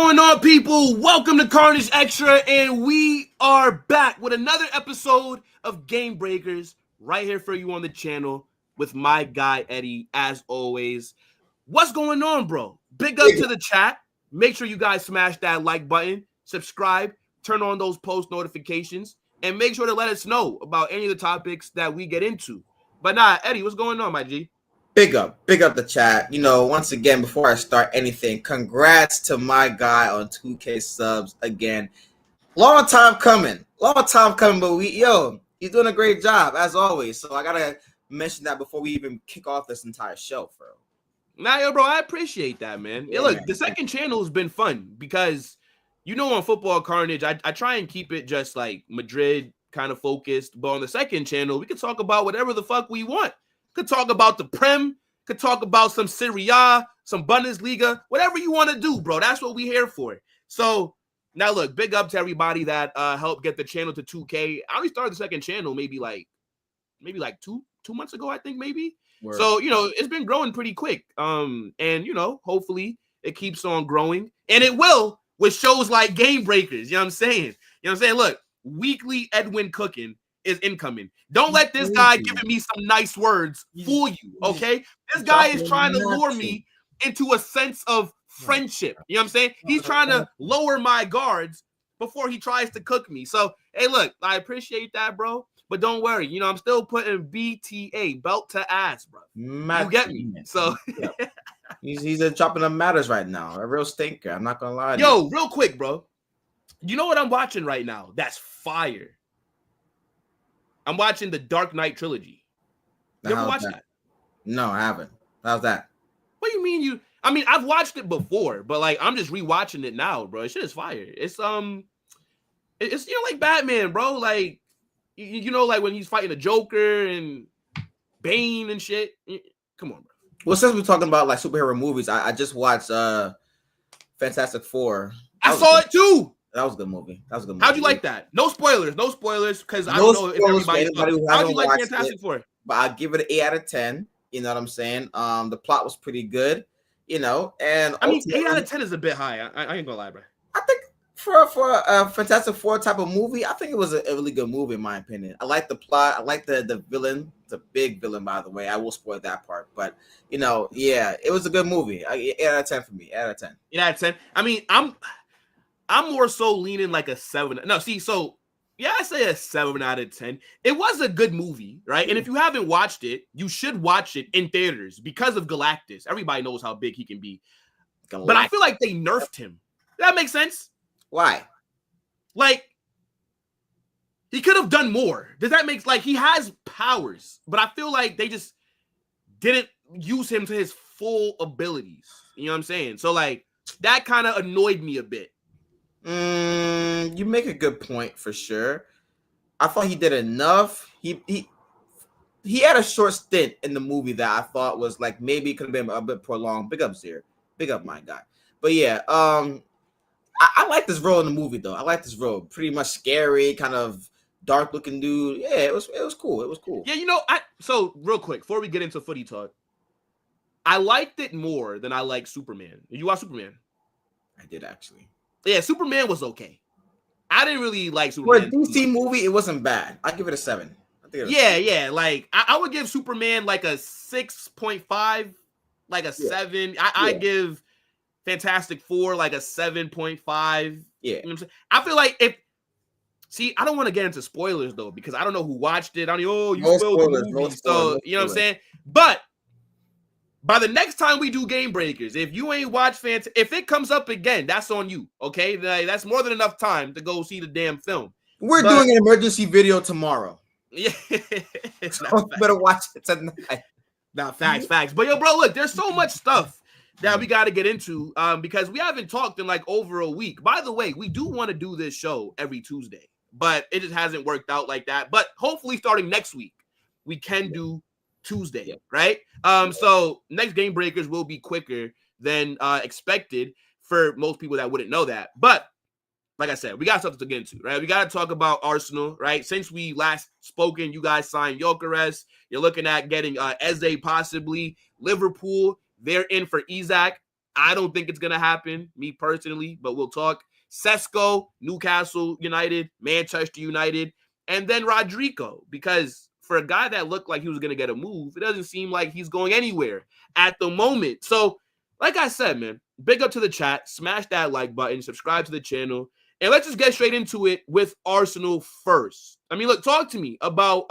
going on, people? Welcome to Carnage Extra, and we are back with another episode of Game Breakers right here for you on the channel with my guy, Eddie, as always. What's going on, bro? Big up to the chat. Make sure you guys smash that like button, subscribe, turn on those post notifications, and make sure to let us know about any of the topics that we get into. But nah, Eddie, what's going on, my G? Big up the chat. You know, once again, before I start anything, congrats to my guy on 2K subs again. Long time coming, but he's doing a great job as always. So I gotta mention that before we even kick off this entire show, bro. Nah, yo, bro, I appreciate that, man. Yeah, look, the second channel has been fun because, you know, on Football Carnage, I try and keep it just like Madrid kind of focused. But on the second channel, we can talk about whatever the fuck we want. Could talk about the Prem, could talk about some Serie A, some Bundesliga, whatever you want to do, bro. That's what we're here for. So now, look, big up to everybody that helped get the channel to 2K. I only started the second channel maybe like two months ago, I think maybe. Word. So, you know, it's been growing pretty quick. And, you know, hopefully it keeps on growing. And it will with shows like Game Breakers. You know what I'm saying? You know what I'm saying? Look, weekly Edwin cooking is incoming. Don't let this guy giving me some nice words fool you, okay? This guy is trying to lure me into a sense of friendship. You know what I'm saying? He's trying to lower my guards before he tries to cook me. So, hey, look, I appreciate that, bro. But don't worry, you know, I'm still putting BTA, belt to ass, bro. You get me? So he's chopping up matters right now. A real stinker. I'm not gonna lie to you. Real quick, bro. You know what I'm watching right now? That's fire. I'm watching the Dark Knight trilogy. You ever watched that? No, I haven't. How's that? What do you mean I mean, I've watched it before, but like I'm just rewatching it now, bro. It shit is fire. It's you know, like Batman, bro. Like you know, like when he's fighting the Joker and Bane and shit. Come on, bro. Well, since we're talking about like superhero movies, I just watched Fantastic Four. I saw it too. That was a good movie. How'd you like that? No spoilers, because I don't know if everybody. How'd you like Fantastic Four? But I'll give it an 8 out of 10. You know what I'm saying? The plot was pretty good. You know, and I mean, 8 out of 10 is a bit high. I ain't gonna lie, bro. I think for a Fantastic Four type of movie, I think it was a really good movie in my opinion. I like the plot. I like the villain. It's a big villain, by the way. I will spoil that part, but you know, yeah, it was a good movie. 8 out of 10 for me. 8 out of 10. 8 out of 10. I mean, I'm more so leaning like a 7. No, see, so yeah, I say a 7 out of 10. It was a good movie, right? And if you haven't watched it, you should watch it in theaters because of Galactus. Everybody knows how big he can be. But I feel like they nerfed him. Does that make sense? Why? Like, he could have done more. Does that make like he has powers, but I feel like they just didn't use him to his full abilities. You know what I'm saying? So like that kind of annoyed me a bit. You make a good point for sure. I thought he did enough. He had a short stint in the movie that I thought was like maybe it could have been a bit prolonged. Big up Zir. Big up my guy. But yeah, I like this role in the movie though. I like this role. Pretty much scary, kind of dark looking dude. Yeah, it was cool. It was cool. Yeah, you know, so real quick before we get into footy talk, I liked it more than I liked Superman. Did you watch Superman? I did actually. Yeah, Superman was okay. I didn't really like Superman. For a DC movie, it wasn't bad. I'd give it a 7. I think yeah. Like I would give Superman like a 6.5, like a 7. I give Fantastic Four like a 7.5. Yeah. You know what I'm saying? I feel like I don't want to get into spoilers though, because I don't know who watched it. I don't you spoiled the movie. So you know what I'm saying? But by the next time we do Game Breakers, if you ain't watched if it comes up again, that's on you, okay? That's more than enough time to go see the damn film. We're doing an emergency video tomorrow. Yeah. So better watch it tonight. Nah, facts. But yo, bro, look, there's so much stuff that we got to get into because we haven't talked in like over a week. By the way, we do want to do this show every Tuesday, but it just hasn't worked out like that. But hopefully starting next week, we can do Tuesday, right? So next Game Breakers will be quicker than expected for most people that wouldn't know that. But like I said, we got something to get into, right? We got to talk about Arsenal, right? Since we last spoken, you guys signed Gyökeres. You're looking at getting Eze possibly. Liverpool, they're in for Isak. I don't think it's going to happen, me personally, but we'll talk. Sesko, Newcastle United, Manchester United, and then Rodrigo, because for a guy that looked like he was going to get a move, it doesn't seem like he's going anywhere at the moment. So, like I said, man, big up to the chat, smash that like button, subscribe to the channel, and let's just get straight into it with Arsenal first. I mean, look, talk to me about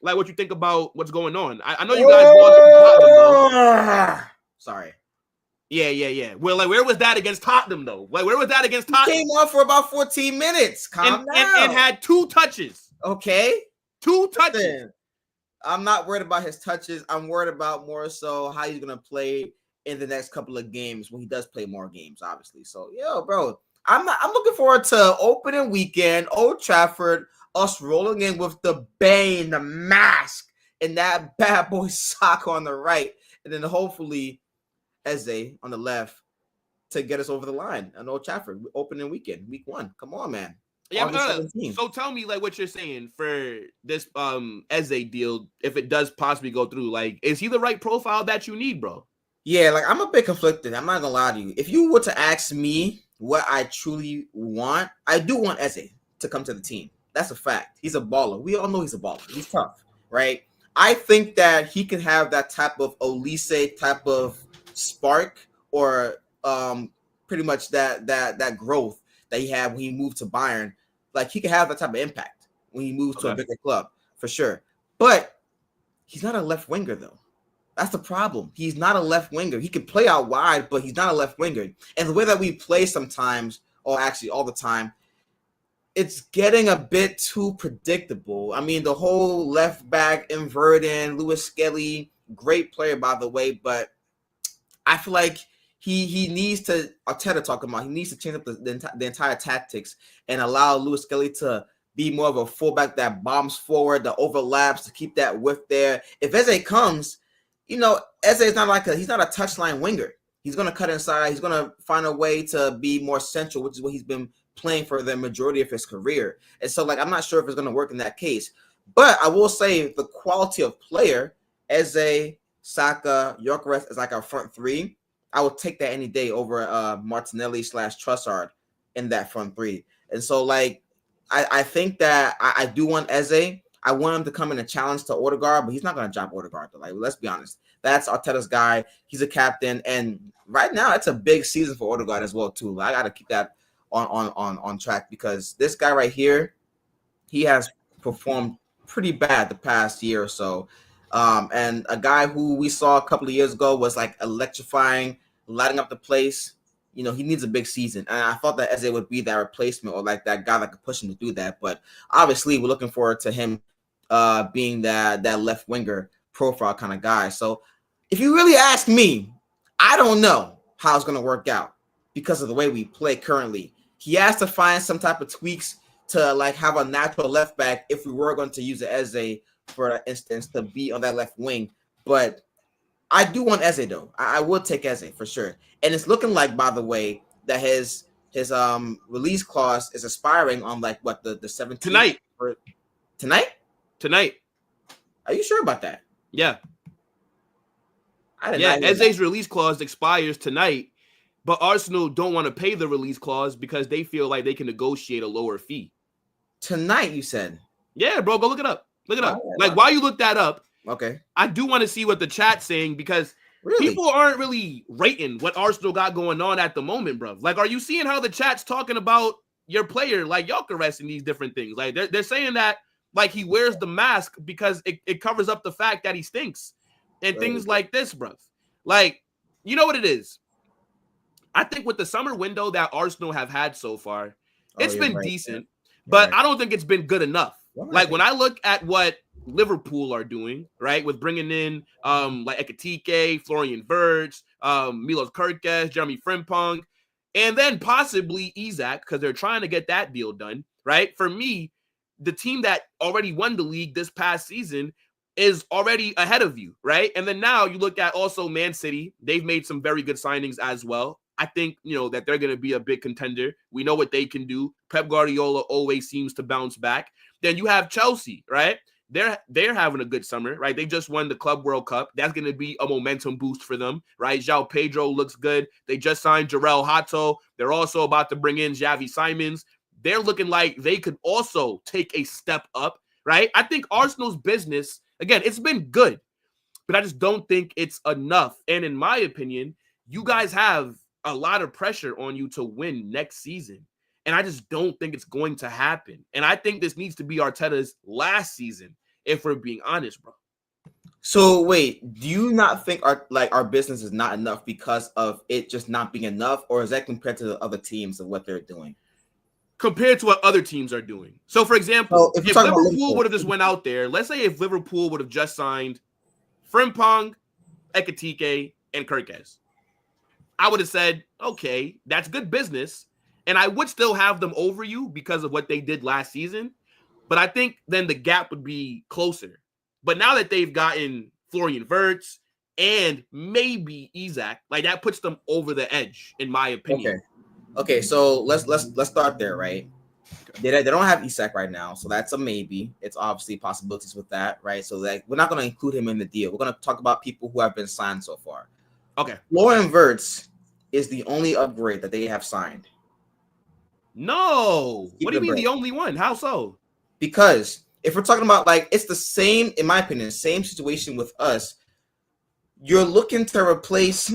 like what you think about what's going on. I know you guys lost to Tottenham, though. Sorry. Yeah. Well, like, where was that against Tottenham, though? Like, where was that against Tottenham? He came on for about 14 minutes. Calm down. And had 2 touches. Okay. 2 touches. Listen, I'm not worried about his touches. I'm worried about more so how he's going to play in the next couple of games when he does play more games, obviously. So, bro, I'm looking forward to opening weekend, Old Trafford, us rolling in with the Bane, the mask, and that bad boy sock on the right. And then hopefully Eze on the left to get us over the line on Old Trafford opening weekend, week 1. Come on, man. Yeah, so tell me like what you're saying for this Eze deal if it does possibly go through. Like, is he the right profile that you need, bro? Yeah, like I'm a bit conflicted. I'm not gonna lie to you. If you were to ask me what I truly want, I do want Eze to come to the team. That's a fact. He's a baller. We all know he's a baller. He's tough, right? I think that he can have that type of Olise type of spark or pretty much that growth that he had when he moved to Bayern. Like, he can have that type of impact when he moves to a bigger club, for sure. But he's not a left winger, though. That's the problem. He's not a left winger. He can play out wide, but he's not a left winger. And the way that we play sometimes, or actually all the time, it's getting a bit too predictable. I mean, the whole left back inverting, Lewis Skelly, great player, by the way, but I feel like he needs to, Arteta talking about, he needs to change up the entire tactics and allow Lewis Skelly to be more of a fullback that bombs forward, that overlaps, to keep that width there. If Eze comes, Eze is not he's not a touchline winger. He's going to cut inside. He's going to find a way to be more central, which is what he's been playing for the majority of his career. And so, I'm not sure if it's going to work in that case. But I will say the quality of player, Eze, Saka, Gyökeres is like our front 3. I would take that any day over Martinelli / Trossard in that front 3. And so, I think that I do want Eze. I want him to come in and challenge to Odegaard, but he's not going to drop Odegaard. Let's be honest. That's Arteta's guy. He's a captain, and right now it's a big season for Odegaard as well too. I got to keep that on track because this guy right here, he has performed pretty bad the past year or so. And a guy who we saw a couple of years ago was electrifying, lighting up the place. He needs a big season. And I thought that Eze would be that replacement or that guy that could push him to do that. But obviously, we're looking forward to him being that left winger profile kind of guy. So if you really ask me, I don't know how it's going to work out because of the way we play currently. He has to find some type of tweaks to have a natural left back if we were going to use Eze, for instance, to be on that left wing. But I do want Eze, though. I would take Eze for sure. And it's looking like, by the way, that his release clause is expiring on the 17th. Tonight. Are you sure about that? Yeah. I didn't know. Eze's release clause expires tonight, but Arsenal don't want to pay the release clause because they feel like they can negotiate a lower fee. Tonight, you said? Yeah, bro, go look it up. Look it up. Yeah, while you look that up, okay, I do want to see what the chat's saying because people aren't really rating what Arsenal got going on at the moment, bro. Are you seeing how the chat's talking about your player, Gyökeres, and these different things? They're saying that he wears the mask because it covers up the fact that he stinks and things like this, bro. You know what it is? I think with the summer window that Arsenal have had so far, it's been decent, but I don't think it's been good enough. When I look at what Liverpool are doing, right, with bringing in Ekitike, Florian Wirtz, Milos Kerkez, Jeremy Frimpong, and then possibly Isak, because they're trying to get that deal done, right? For me, the team that already won the league this past season is already ahead of you, right? And then now you look at also Man City. They've made some very good signings as well. I think, that they're going to be a big contender. We know what they can do. Pep Guardiola always seems to bounce back. Then you have Chelsea, right? they're having a good summer, right? They just won the Club World Cup. That's going to be a momentum boost for them, right? João Pedro looks good. They just signed Jarrell Hato. They're also about to bring in Xavi Simons. They're looking like they could also take a step up, right? I think Arsenal's business, again, it's been good, but I just don't think it's enough. And in my opinion, you guys have a lot of pressure on you to win next season. And I just don't think it's going to happen. And I think this needs to be Arteta's last season, if we're being honest, bro. So wait, do you not think our business is not enough because of it just not being enough, or is that compared to the other teams of what they're doing? Compared to what other teams are doing. So, for example, if Liverpool would have just went out there, let's say if Liverpool would have just signed Frimpong, Ekitike, and Kirkes, I would have said, okay, that's good business. And I would still have them over you because of what they did last season. But I think then the gap would be closer. But now that they've gotten Florian Wirtz and maybe Isak, like that puts them over the edge, in my opinion. Okay. So let's start there, right? They don't have Isak right now, so that's a maybe. It's obviously possibilities with that, right? So that we're not going to include him in the deal. We're going to talk about people who have been signed so far. Okay. Florian Wirtz is the only upgrade that they have signed. No. What do you mean the only one? How so? Because if we're talking about it's the same, in my opinion, same situation with us. You're looking to replace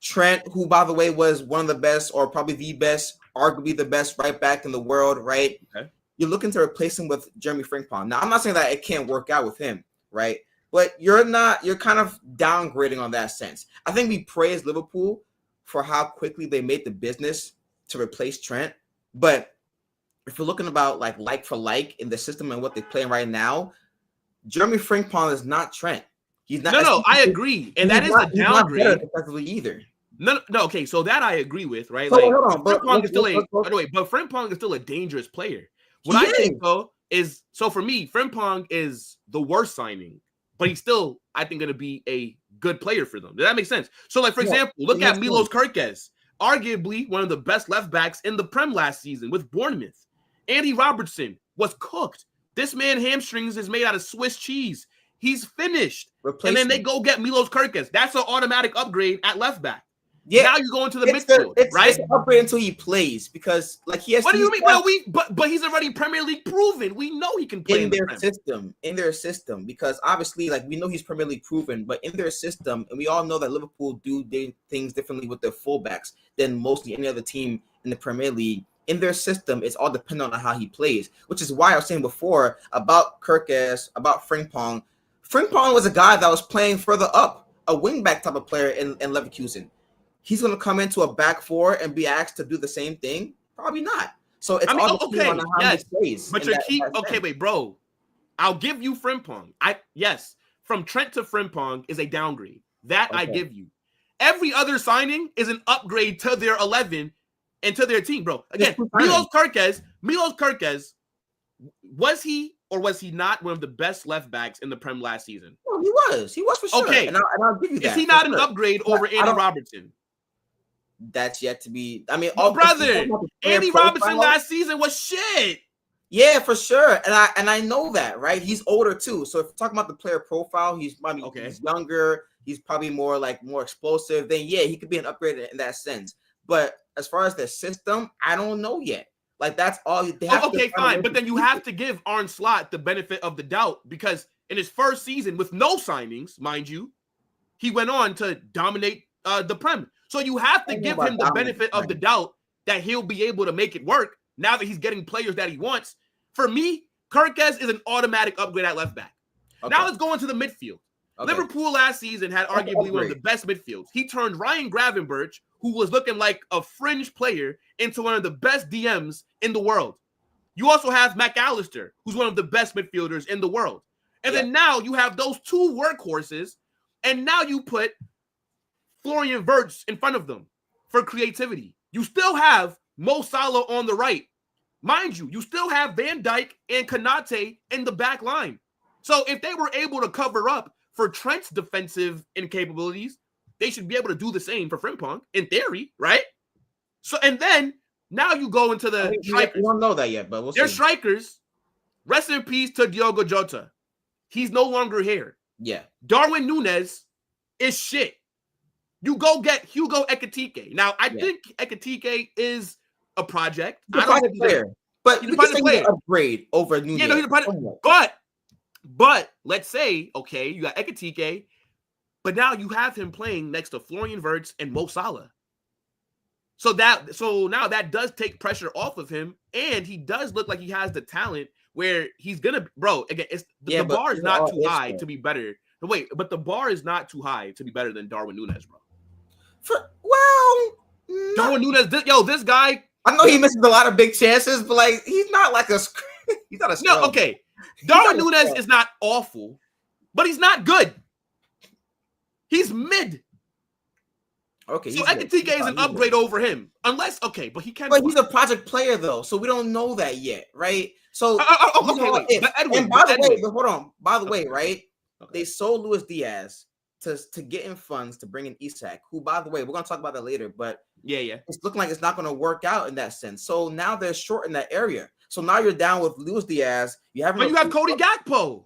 Trent, who, by the way, was one of the best, or probably the best, arguably the best right back in the world, right? Okay. You're looking to replace him with Jeremy Frimpong. Now, I'm not saying that it can't work out with him, right? But you're kind of downgrading on that sense. I think we praise Liverpool for how quickly they made the business to replace Trent. But if you're looking about like for like in the system and what they're playing right now, Jeremy Frimpong is not Trent. He's not. No, I agree, and that is a downgrade. Effectively either. No. Okay, so that I agree with, right? So, hold on, Frimpong is still but Frimpong is still a dangerous player. What I think though is, so for me, Frimpong is the worst signing, but he's still, I think, going to be a good player for them. Does that make sense? So, for example, look at Milos Kerkez, arguably one of the best left backs in the Prem last season with Bournemouth. Andy Robertson was cooked. This man hamstrings is made out of Swiss cheese. He's finished. And then they go get Milos Kerkez. That's an automatic upgrade at left back. Yeah. Now you go into the midfield, right? It's an upgrade until he plays, because he has. What do you mean? Well, but he's already Premier League proven. We know he can play in their system, because obviously, we know he's Premier League proven, but in their system, and we all know that Liverpool do things differently with their fullbacks than mostly any other team in the Premier League. In their system, it's all dependent on how he plays, which is why I was saying before about Kirkes, about Frimpong. Frimpong was a guy that was playing further up, a wingback type of player in Leverkusen. He's going to come into a back four and be asked to do the same thing? Probably not. So it's all dependent on how he plays. But wait, bro. I'll give you Frimpong. From Trent to Frimpong is a downgrade. That I give you. Every other signing is an upgrade to their 11 and to their team, bro. Again, Milos Kerkez, was he or was he not one of the best left backs in the Prem last season? No, he was. He was for sure. Okay. And I'll give you that. Is he not an upgrade over Andy Robertson? That's yet to be. I mean, brother, Andy Robertson last season was shit. Yeah, for sure. And I know that, right? He's older too. So if we're talking about the player profile, he's probably he's younger. He's probably more explosive. Then he could be an upgrade in that sense. But as far as the system, I don't know yet. That's all they have. Okay, fine. But then you have to give Arne Slot the benefit of the doubt, because in his first season with no signings, mind you, he went on to dominate the Prem. So you have to give him the benefit of the doubt that he'll be able to make it work now that he's getting players that he wants. For me, Kerkez is an automatic upgrade at left back. Okay. Now let's go into the midfield. Okay. Liverpool last season had arguably one of the best midfields. He turned Ryan Gravenberch, who was looking like a fringe player, into one of the best DMs in the world. You also have McAllister, who's one of the best midfielders in the world. And then now you have those two workhorses, and now you put Florian Wirtz in front of them for creativity. You still have Mo Salah on the right. Mind you, you still have Van Dijk and Konate in the back line. So if they were able to cover up for Trent's defensive incapabilities, they should be able to do the same for Frimpong, in theory, right? So, and then now you go into the strikers. We don't know that yet, but we'll see. They're strikers. Rest in peace to Diogo Jota. He's no longer here. Yeah. Darwin Núñez is shit. You go get Hugo Ekitike. Now, I think Ekitike is a project. He's a project player. But he's a project player. Upgrade over Núñez. Yeah, no, he's a project. But let's say, okay, you got Ekitike, but now you have him playing next to Florian Wirtz and Mo Salah. So now that does take pressure off of him, and he does look like he has the talent where he's gonna, bro. Again, the bar is not too high to be better. But the bar is not too high to be better than Darwin Núñez, bro. Darwin Núñez, this guy. I know he misses a lot of big chances, but like he's not like a. He's not a. Scrub. No, okay. Darwin Núñez is not awful, but he's not good. He's mid. Okay, so Ekitike is an upgrade over him, unless but he can't. But he's a project player though, so we don't know that yet, right? So okay, Edwin, by the way, hold on. By the way, right? They sold Luis Díaz to get in funds to bring in Isak, who, by the way, we're gonna talk about that later. But it's looking like it's not gonna work out in that sense. So now they're short in that area. So now you're down with Luis Díaz. You have Cody Gakpo.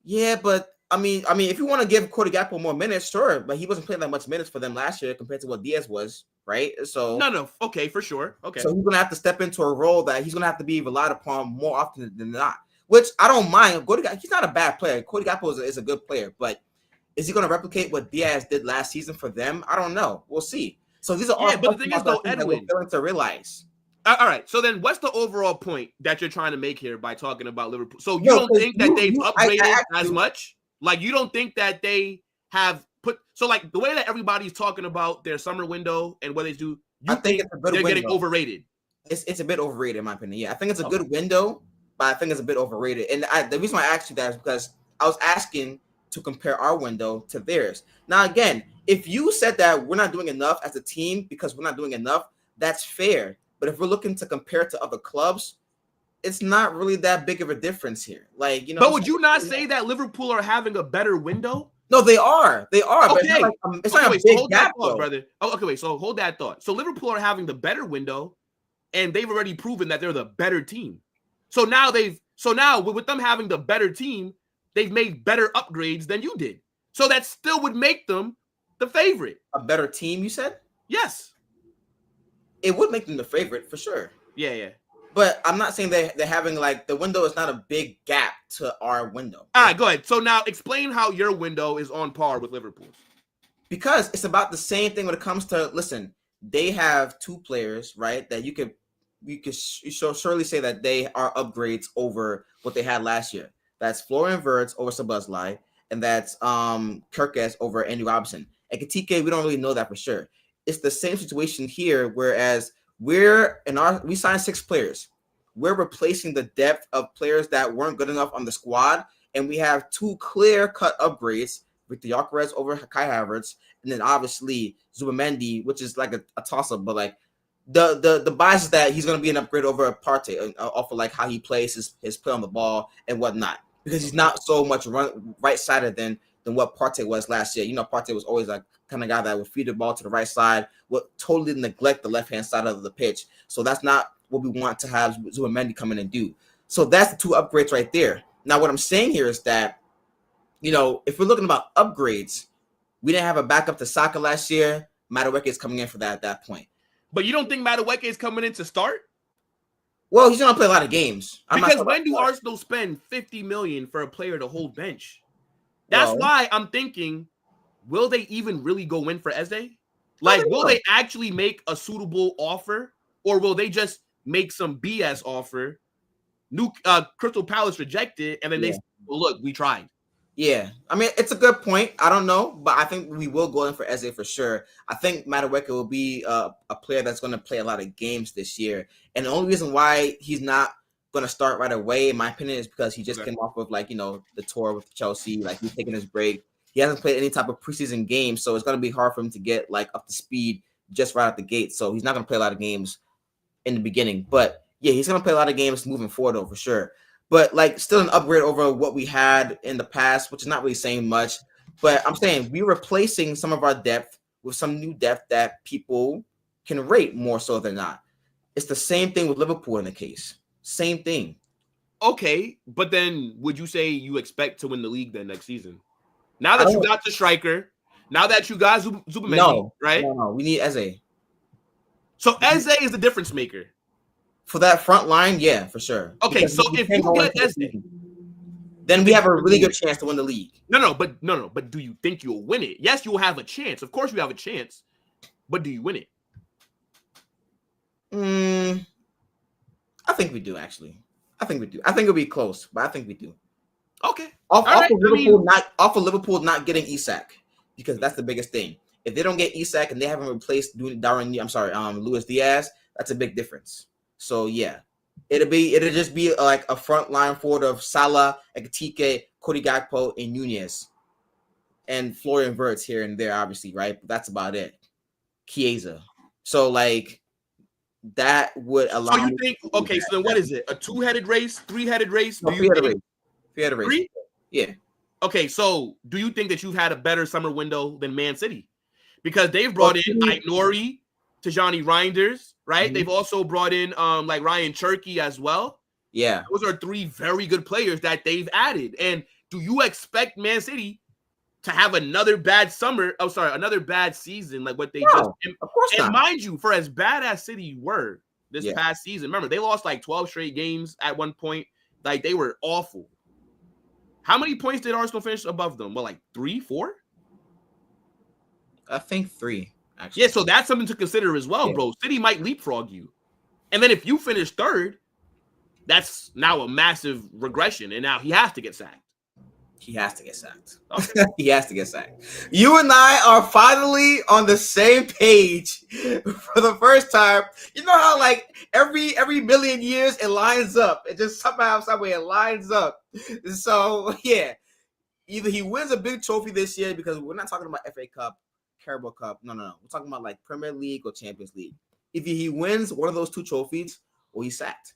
Yeah, but I mean, if you want to give Cody Gakpo more minutes, sure, but he wasn't playing that much minutes for them last year compared to what Diaz was, right? So no, okay, for sure, okay. So he's gonna have to step into a role that he's gonna have to be relied upon more often than not, which I don't mind. He's not a bad player. Cody Gakpo is a good player, but is he gonna replicate what Diaz did last season for them? I don't know. We'll see. So these are all. But the thing is, though, Edwin, we're failing to realize. All right. So then, what's the overall point that you're trying to make here by talking about Liverpool? So you don't think that they've upgraded as much? Like, you don't think that they have put like the way that everybody's talking about their summer window and what they do, I think it's a good window. Getting overrated. It's a bit overrated in my opinion. Yeah, I think it's a good window, but I think it's a bit overrated. And the reason why I asked you that is because I was asking to compare our window to theirs. Now, again, if you said that we're not doing enough as a team because we're not doing enough, that's fair. But if we're looking to compare to other clubs, it's not really that big of a difference here. Like, but would you not say that Liverpool are having a better window? No, they are. They are. Okay. But it's not a big gap, brother. Oh, okay, wait. So hold that thought. So Liverpool are having the better window, and they've already proven that they're the better team. So now with them having the better team, they've made better upgrades than you did. So that still would make them the favorite. A better team, you said? Yes. It would make them the favorite for sure. Yeah. But I'm not saying they're having like the window is not a big gap to our window. All right, go ahead. So now explain how your window is on par with Liverpool's. Because it's about the same thing when it comes to, listen, they have two players, right, that you could surely say that they are upgrades over what they had last year. That's Florian Wirtz over Szoboszlai, and that's Kirkes over Andy Robertson. And Ekitike, we don't really know that for sure. It's the same situation here, whereas we signed 6 players. We're replacing the depth of players that weren't good enough on the squad, and we have 2 clear-cut upgrades with the Gyökeres over Kai Havertz, and then obviously Zubimendi, which is like a toss-up, but like the bias is that he's going to be an upgrade over Partey off of like how he plays his play on the ball and whatnot, because he's not so much right-sided than what Partey was last year. You know, Partey was always like kind of guy that would feed the ball to the right side, would totally neglect the left-hand side of the pitch. So that's not what we want to have Zubimendi come in and do. So that's the 2 upgrades right there. Now, what I'm saying here is that, you know, if we're looking about upgrades, we didn't have a backup to Saka last year. Madueke is coming in for that at that point. But you don't think Madueke is coming in to start? Well, he's going to play a lot of games. Because when do Arsenal spend $50 million for a player to hold bench? That's why I'm thinking, will they even really go in for Eze? Like, will they actually make a suitable offer? Or will they just make some BS offer? Crystal Palace rejected, and then they say, well, look, we tried. Yeah. I mean, it's a good point. I don't know, but I think we will go in for Eze for sure. I think Madueke will be a player that's going to play a lot of games this year. And the only reason why he's not going to start right away, in my opinion, is because he just came off of, like, you know, the tour with Chelsea. Like, he's taking his break. He hasn't played any type of preseason game, so it's going to be hard for him to get, like, up to speed just right out the gate. So he's not going to play a lot of games in the beginning. But, yeah, he's going to play a lot of games moving forward, though, for sure. But, like, still an upgrade over what we had in the past, which is not really saying much. But I'm saying we're replacing some of our depth with some new depth that people can rate more so than not. It's the same thing with Liverpool in the case. Same thing. Okay, but then would you say you expect to win the league then next season? Now I that you don't. got the striker, now that you got Zubimendi, No, right? no. We need Eze So Eze is the difference maker. for that front line. Yeah, for sure. Okay, Because so we if can't you go get into the Eze, season. Then we think have a you really will good chance to win the league. no, but do you think you'll win it? Yes, you will have a chance. Of course, you have a chance, but do you win it? I think we do actually. I think we do. I think it'll be close, but I think we do. Okay. Off All right. of Liverpool, off of Liverpool not getting Isak, because that's the biggest thing. If they don't get Isak and they haven't replaced Luis Díaz, that's a big difference. So yeah, it'll just be like a front line forward of Salah, Ekitike, Cody Gakpo, and Nunez, and Florian Wirtz here and there, obviously, right? But that's about it. Chiesa. So like that would allow. So you think? Okay. So then, what is it? A two-headed race? Three-headed race? No, Do you think? Three-headed race. Three? Yeah. Okay. So do you think that you've had a better summer window than Man City? Because they've brought in Aït-Nouri, Tijani Reinders, right? Mm-hmm. They've also brought in like Ryan Cherki as well. Yeah. Those are three very good players that they've added. And do you expect Man City to have another bad another bad season like what they just? Of course not. And mind you, for as bad as City were this past season, remember they lost like 12 straight games at one point. Like they were awful. How many points did Arsenal finish above them? Well, like 3, 4? I think 3. Actually. Yeah, so that's something to consider as well, bro. City might leapfrog you, and then if you finish third, that's now a massive regression, and now he has to get sacked. He has to get sacked. Okay. He has to get sacked. You and I are finally on the same page for the first time. You know how like every million years it lines up. It just somehow, some way it lines up. So yeah, either he wins a big trophy this year, because we're not talking about FA Cup, Carabao Cup. No. We're talking about like Premier League or Champions League. If he wins one of those 2 trophies, or he's sacked.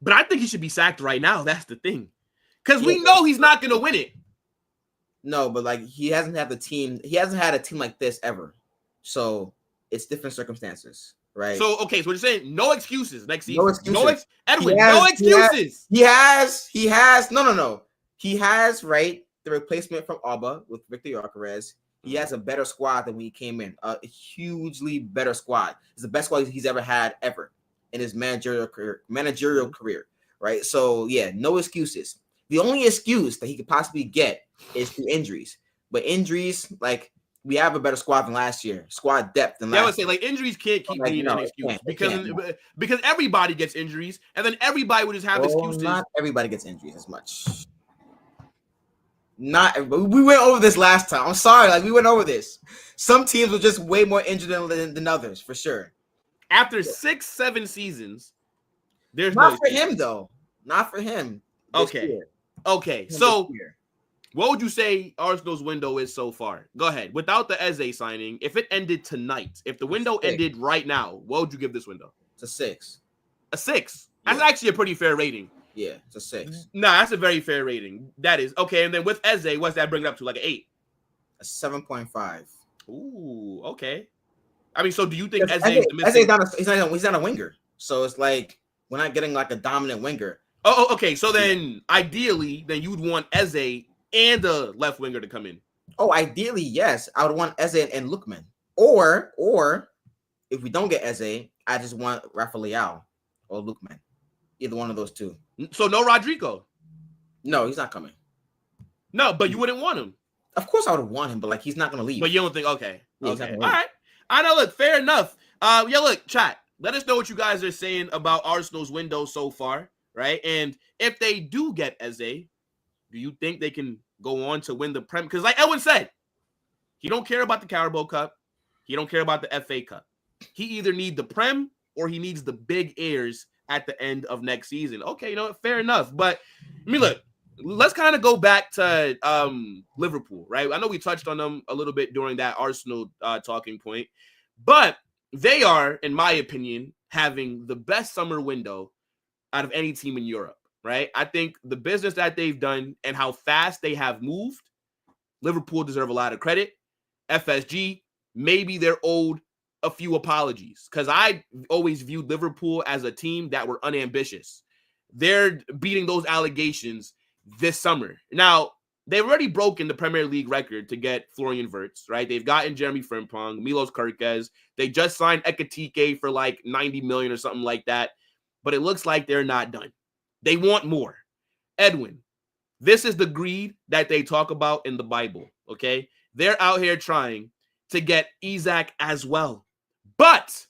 But I think he should be sacked right now. That's the thing. Because we know he's not going to win it. No, but like he hasn't had the team. He hasn't had a team like this ever. So it's different circumstances, right? So okay, so you're saying no excuses next season. No excuses. No excuses. He has. No. He has, right, the replacement from Alba with Victor Gyökeres. He has a better squad than when he came in. A hugely better squad. It's the best squad he's ever had in his managerial career, right? So yeah, no excuses. The only excuse that he could possibly get is through injuries. But injuries, like, we have a better squad than last year. Squad depth than last year. I would say, like, injuries can't keep being an excuse. Because everybody gets injuries, and then everybody would just have excuses. Not everybody gets injuries as much. Not everybody. We went over this last time. I'm sorry. Like, we went over this. Some teams were just way more injured than others, for sure. After 6-7 seasons, there's not for him, though. Not for him. Okay, so what would you say Arsenal's window is so far? Go ahead. Without the Eze signing, if it ended tonight, if the window ended right now, what would you give this window? It's a 6. A 6? That's actually a pretty fair rating. Yeah, it's a 6. Nah, that's a very fair rating. That is. Okay, and then with Eze, what's that bring it up to? Like an 8? A 7.5. Ooh, okay. I mean, so do you think Eze is the missing? He's not a winger. So it's like we're not getting like a dominant winger. Oh, okay. So then, ideally, then you'd want Eze and a left winger to come in. Oh, ideally, yes. I would want Eze and Lookman. Or if we don't get Eze, I just want Rafael or Lookman. Either one of those 2. So no Rodrigo? No, he's not coming. No, but you wouldn't want him. Of course I would want him, but like he's not going to leave. But you don't think, okay. Yeah, okay. All right. I know, look, fair enough. Look, chat. Let us know what you guys are saying about Arsenal's window so far. Right, and if they do get Eze, do you think they can go on to win the Prem? Because, like Edwin said, he don't care about the Carabao Cup, he don't care about the FA Cup. He either needs the Prem or he needs the big airs at the end of next season. Okay, fair enough. But I mean, look, let's kind of go back to Liverpool, right? I know we touched on them a little bit during that Arsenal talking point, but they are, in my opinion, having the best summer window out of any team in Europe, right? I think the business that they've done and how fast they have moved, Liverpool deserve a lot of credit. FSG, maybe they're owed a few apologies because I always viewed Liverpool as a team that were unambitious. they're beating those allegations this summer. Now, they've already broken the Premier League record to get Florian Wirtz, right? They've gotten Jeremy Frimpong, Milos Kerkez. They just signed Ekitike for like 90 million or something like that. But it looks like they're not done. They want more. Edwin, this is the greed that they talk about in the Bible, okay? They're out here trying to get Isak as well. But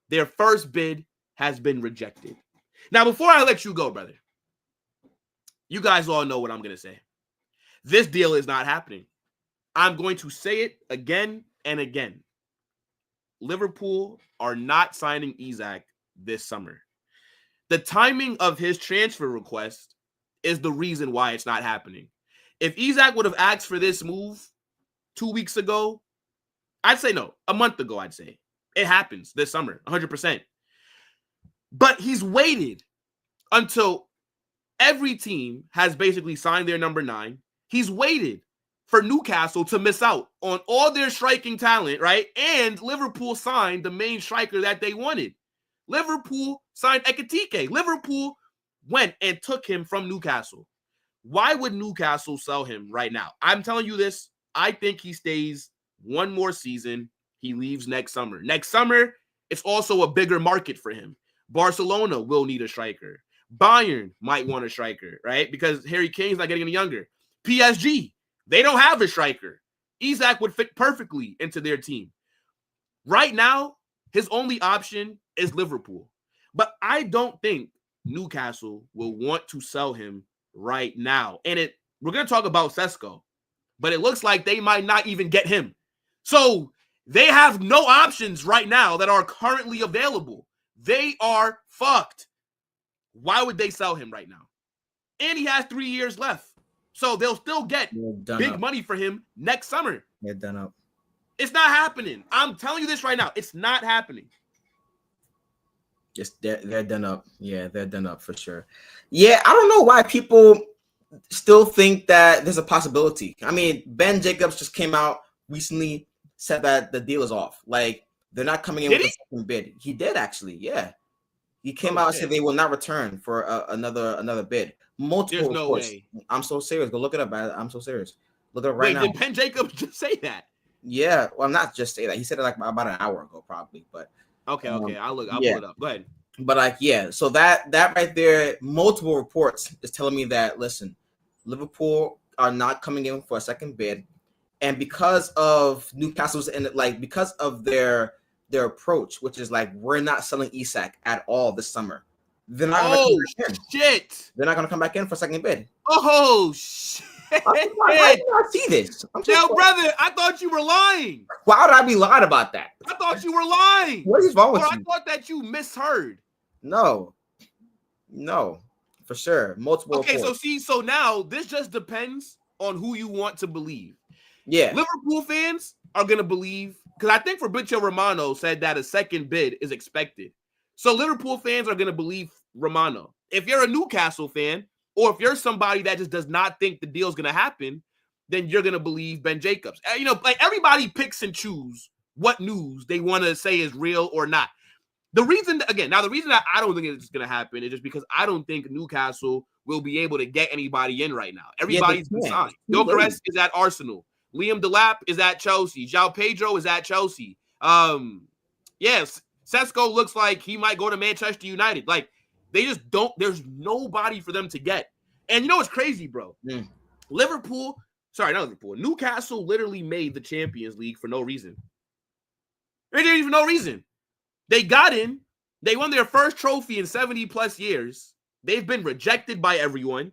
their first bid has been rejected. Now, before I let you go, brother, you guys all know what I'm going to say. This deal is not happening. I'm going to say it again and again. Liverpool are not signing Isak this summer. The timing of his transfer request is the reason why it's not happening. If Isak would have asked for this move 2 weeks ago, I'd say no. A month ago, I'd say. It happens this summer, 100%. But he's waited until every team has basically signed their number 9. He's waited for Newcastle to miss out on all their striking talent, right? And Liverpool signed the main striker that they wanted. Liverpool signed Ekitike. Liverpool went and took him from Newcastle. Why would Newcastle sell him right now? I'm telling you this. I think he stays one more season. He leaves next summer. Next summer, it's also a bigger market for him. Barcelona will need a striker. Bayern might want a striker, right? Because Harry Kane's not getting any younger. PSG, they don't have a striker. Isak would fit perfectly into their team. Right now, his only option is Liverpool. But I don't think Newcastle will want to sell him right now. And we're going to talk about Sesko, but it looks like they might not even get him. So they have no options right now that are currently available. They are fucked. Why would they sell him right now? And he has 3 years left. So they'll still get big money for him next summer. They're done up. It's not happening. I'm telling you this right now. It's not happening. Just they're done up. Yeah, they're done up for sure. Yeah, I don't know why people still think that there's a possibility. I mean, Ben Jacobs just came out recently, said that the deal is off. Like, they're not coming in with a second bid. He did, actually. Yeah. He came out and said they will not return for another bid. Multiple There's no reports. way. I'm so serious. Go look it up. I'm so serious. Look it up right now. Did Ben Jacobs just say that? Yeah. Well, not just say that. He said it like about an hour ago, probably. But okay. I'll pull it up. Go ahead. But like, yeah. So that right there, multiple reports is telling me that, listen, Liverpool are not coming in for a second bid, and because of Newcastle's because of their approach, which is like, we're not selling Isak at all this summer. They're not gonna come back in. Shit. They're not gonna come back in for a second bid. Oh shit. How did I see this? Yo, brother, I thought you were lying. Why would I be lying about that? I thought you were lying. What is wrong with you? I thought that you misheard. No, for sure. Multiple. Okay, reports. so now this just depends on who you want to believe. Yeah. Liverpool fans are gonna believe, because I think Fabrizio Romano said that a second bid is expected. So Liverpool fans are gonna believe Romano. If you're a Newcastle fan, or if you're somebody that just does not think the deal's gonna happen, then you're gonna believe Ben Jacobs. You know, like, everybody picks and choose what news they want to say is real or not. The reason that I don't think it's gonna happen is just because I don't think Newcastle will be able to get anybody in right now. Everybody's been signed. Gyökeres is at Arsenal. Liam Delap is at Chelsea. João Pedro is at Chelsea. Yes, Sesko looks like he might go to Manchester United. Like, they just don't. There's nobody for them to get. And you know what's crazy, bro? Newcastle literally made the Champions League for no reason. They didn't even no reason. They got in. They won their first trophy in 70 plus years. They've been rejected by everyone.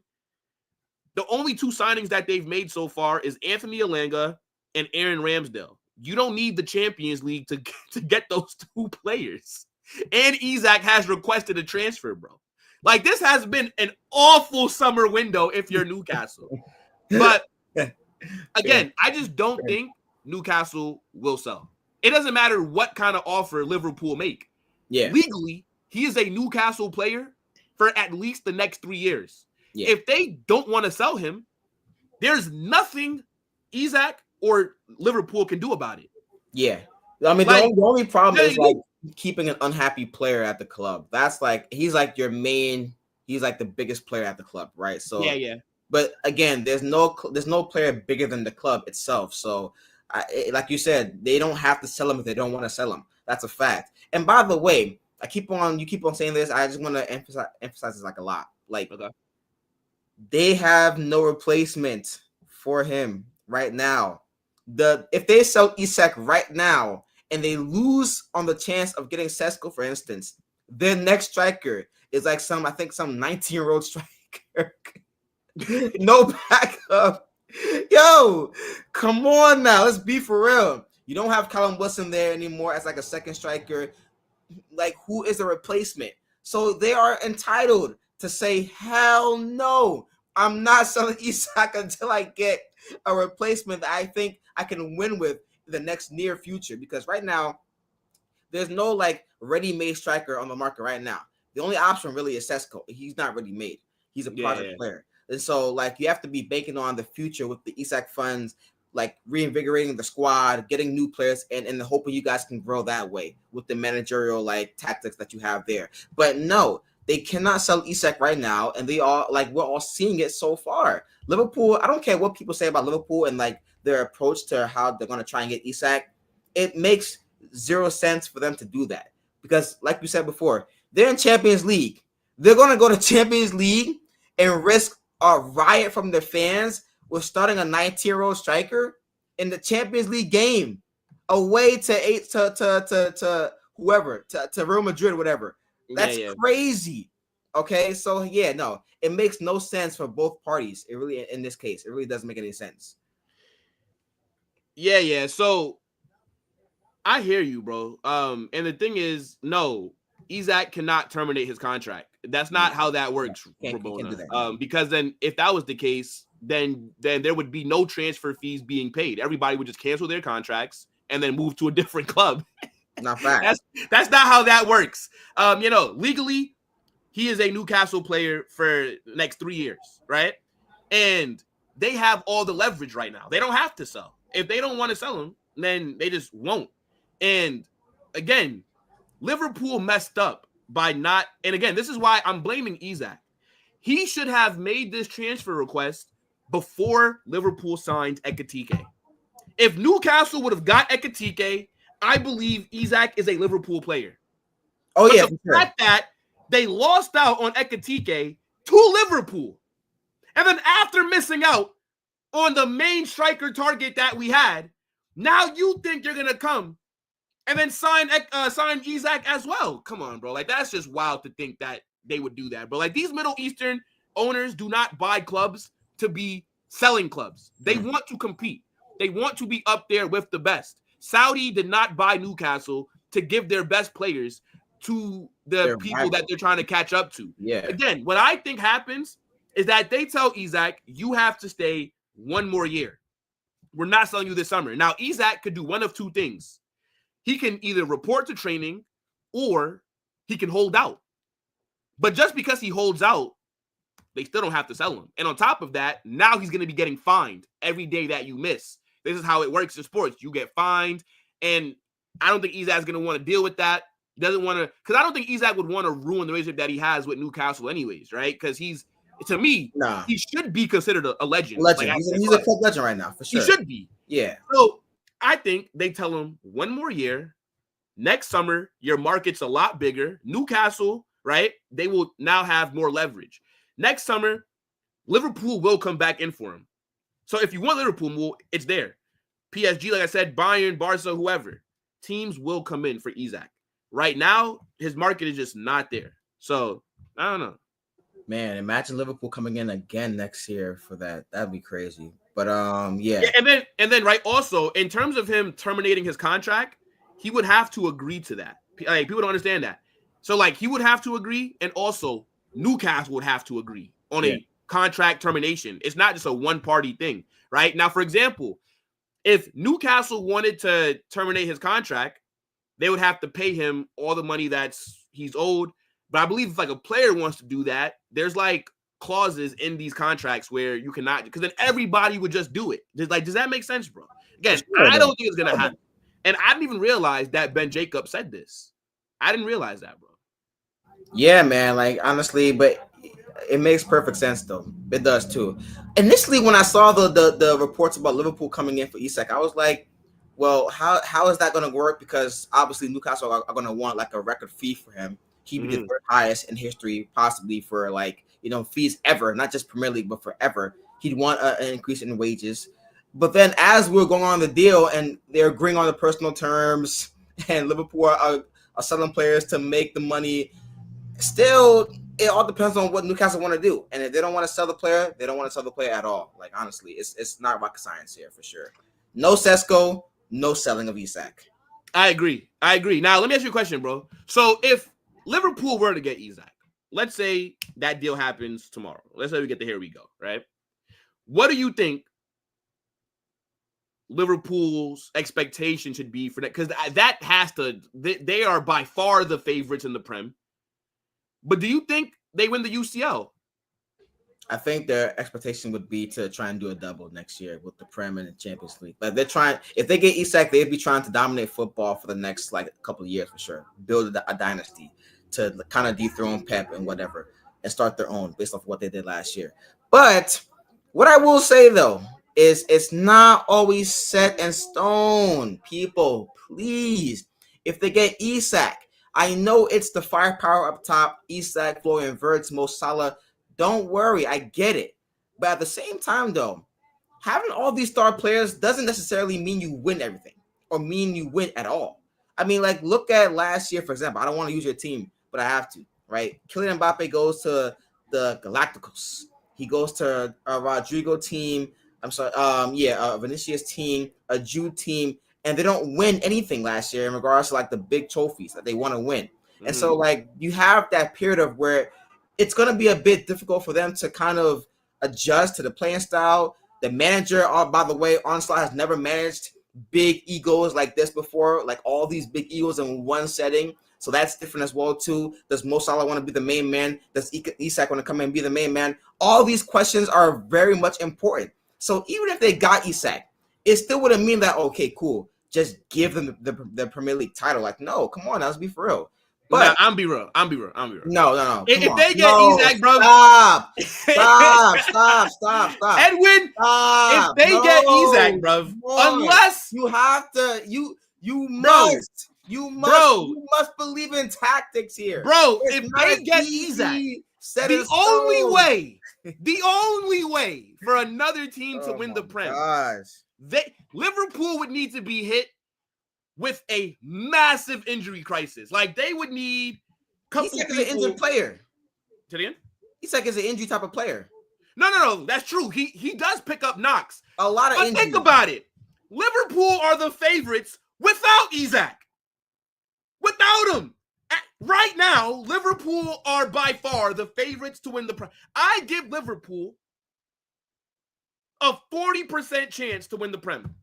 The only 2 signings that they've made so far is Anthony Elanga and Aaron Ramsdale. You don't need the Champions League to get those 2 players. And Isak has requested a transfer, bro. Like, this has been an awful summer window if you're Newcastle. But again, I just don't think Newcastle will sell. It doesn't matter what kind of offer Liverpool make. Yeah. Legally, he is a Newcastle player for at least the next 3 years. Yeah. If they don't want to sell him, there's nothing Isak or Liverpool can do about it. Yeah. I mean, like, the only problem is like keeping an unhappy player at the club. That's like, he's like your main he's like the biggest player at the club, right? So yeah. But again, there's no player bigger than the club itself. So, like you said, they don't have to sell him if they don't want to sell him. That's a fact. And by the way, you keep on saying this. I just want to emphasize this like a lot. Like, Okay. they have no replacement for him right now. If they sell Isak right now and they lose on the chance of getting Sesko, for instance, their next striker is like some 19-year-old striker. No backup. Yo, come on now. Let's be for real. You don't have Callum Wilson there anymore as like a second striker. Like, who is the replacement? So they are entitled to say, hell no, I'm not selling Isak until I get a replacement that I think I can win with in the next near future. Because right now, there's no like ready-made striker on the market right now. The only option really is Sesko. He's not ready-made. He's a project player. And so, like, you have to be banking on the future with the Isak funds, like reinvigorating the squad, getting new players, and hoping you guys can grow that way with the managerial like tactics that you have there. But no, they cannot sell Isak right now, and we're all seeing it so far. Liverpool, I don't care what people say about Liverpool and like their approach to how they're going to try and get Isak. It makes zero sense for them to do that because, like you said before, they're in Champions League. They're going to go to Champions League and risk a riot from their fans with starting a 19-year-old striker in the Champions League game away to whoever, to Real Madrid or whatever. That's crazy. Okay, so no, it makes no sense for both parties. It really, in this case, it really doesn't make any sense. Yeah. So I hear you, bro. And the thing is, no, Isak cannot terminate his contract. That's not how that works, because then if that was the case, then there would be no transfer fees being paid. Everybody would just cancel their contracts and then move to a different club. Not fact. That's not how that works. Legally, he is a Newcastle player for the next 3 years, right? And they have all the leverage right now. They don't have to sell. If they don't want to sell him, then they just won't. And again, Liverpool messed up by not, and again, this is why I'm blaming Isak. He should have made this transfer request before Liverpool signed Ekitike. If Newcastle would have got Ekitike, I believe Isak is a Liverpool player. But the fact that they lost out on Ekitike to Liverpool, and then after missing out on the main striker target that we had, now you think you're gonna come and then sign Isak as well. Come on, bro. Like, that's just wild to think that they would do that, bro. Like, these Middle Eastern owners do not buy clubs to be selling clubs. They want to compete. They want to be up there with the best. Saudi did not buy Newcastle to give their best players to the people that they're trying to catch up to. Yeah. Again, what I think happens is that they tell Isak, you have to stay one more year. We're not selling you this summer. Now, Isak could do one of two things. He can either report to training or he can hold out. But just because he holds out, they still don't have to sell him. And on top of that, now he's going to be getting fined every day that you miss. This is how it works in sports. You get fined. And I don't think Isak's going to want to deal with that. He doesn't want to, because I don't think Isak would want to ruin the relationship that he has with Newcastle anyways, right? Because he should be considered a legend. Like, he's a club legend right now, for sure. He should be. Yeah. So I think they tell him one more year. Next summer, your market's a lot bigger. Newcastle, right? They will now have more leverage. Next summer, Liverpool will come back in for him. So if you want Liverpool, it's there. PSG, like I said, Bayern, Barca, whoever. Teams will come in for Isak. Right now, his market is just not there. So, I don't know. Man, imagine Liverpool coming in again next year for that. That'd be crazy. But yeah. And then right, also, in terms of him terminating his contract, he would have to agree to that. Like, people don't understand that. So, like, he would have to agree, and also Newcastle would have to agree on a contract termination. It's not just a one-party thing, right? Now, for example, if Newcastle wanted to terminate his contract, they would have to pay him all the money he's owed. But I believe if like a player wants to do that, there's like clauses in these contracts where you cannot, because then everybody would just do it. Does that make sense, bro? Again, I don't think it's gonna happen. And I didn't even realize that Ben Jacobs said this. I didn't realize that, bro. Yeah, man. Like, honestly, but It makes perfect sense, though. It does too. Initially, when I saw the reports about Liverpool coming in for Isak, I was like, well, how is that going to work? Because obviously Newcastle are going to want like a record fee for him. He'd be the third highest in history, possibly for like, fees ever, not just Premier League, but forever. He'd want an increase in wages. But then as we're going on the deal and they're agreeing on the personal terms and Liverpool are selling players to make the money, still, it all depends on what Newcastle want to do. And if they don't want to sell the player, they don't want to sell the player at all. Like, honestly, it's not rocket science here for sure. No Sesko, no selling of Isak. I agree. Now, let me ask you a question, bro. So if Liverpool were to get Isak, let's say that deal happens tomorrow. Let's say we get the here we go, right? What do you think Liverpool's expectation should be for that? Because that has to, they are by far the favorites in the Prem. But do you think they win the UCL? I think their expectation would be to try and do a double next year with the Prem and the Champions League. But they're trying, if they get Isak, they'd be trying to dominate football for the next like couple of years for sure. Build a dynasty to kind of dethrone Pep and whatever and start their own based off what they did last year. But what I will say though is it's not always set in stone. People, please, if they get Isak, I know it's the firepower up top, Isak, Florian Wirtz, Mo Salah. Don't worry, I get it. But at the same time, though, having all these star players doesn't necessarily mean you win everything or mean you win at all. I mean, like, look at last year, for example. I don't want to use your team, but I have to, right? Kylian Mbappe goes to the Galacticos. He goes to a Rodrigo team. Vinicius team, a Jude team, and they don't win anything last year in regards to, like, the big trophies that they want to win. And so, like, you have that period of where it's going to be a bit difficult for them to kind of adjust to the playing style. The manager, by the way, Onslaught has never managed big egos like this before, like all these big egos in one setting. So that's different as well, too. Does Mo Salah want to be the main man? Does Isak want to come in and be the main man? All these questions are very much important. So even if they got Isak, it still wouldn't mean that, okay, cool, just give them the Premier League title. Like, no, come on, let's be for real. But I'm be real. No. If they get Isak, bro, stop. Edwin, stop. If they get Isak, bro, unless you have to, you must believe in tactics here, bro. If they get Isak, the only way for another team to win the Prem, Liverpool would need to be hit with a massive injury crisis. Like, they would need a couple Isak is an injured player. To the end? Isak is an injury type of player. No. That's true. He does pick up knocks. A lot of injuries. But think about it. Liverpool are the favorites without Isak. Without him. Right now, Liverpool are by far the favorites to win the Prem. I give Liverpool a 40% chance to win the Prem.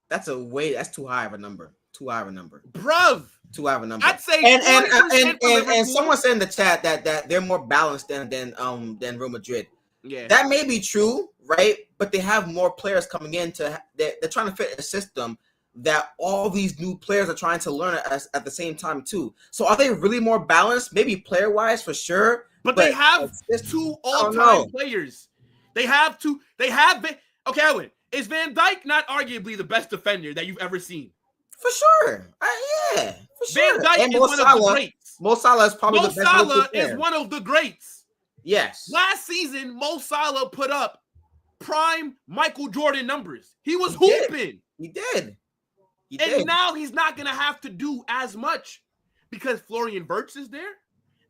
That's too high of a number. Bruv. Too high of a number. I'd say and someone said in the chat that they're more balanced than Real Madrid. Yeah. That may be true, right? But they have more players coming in they're trying to fit a system that all these new players are trying to learn at the same time too. So are they really more balanced? Maybe player-wise for sure. But they have two all-time players. Okay, I win. Is Van Dijk not arguably the best defender that you've ever seen? For sure. For sure. Van Dijk is one of the greats. Mo Salah is probably the best. Mo Salah is one of the greats. Yes. Last season, Mo Salah put up prime Michael Jordan numbers. He was hooping. He did. And now he's not going to have to do as much because Florian Wirtz is there,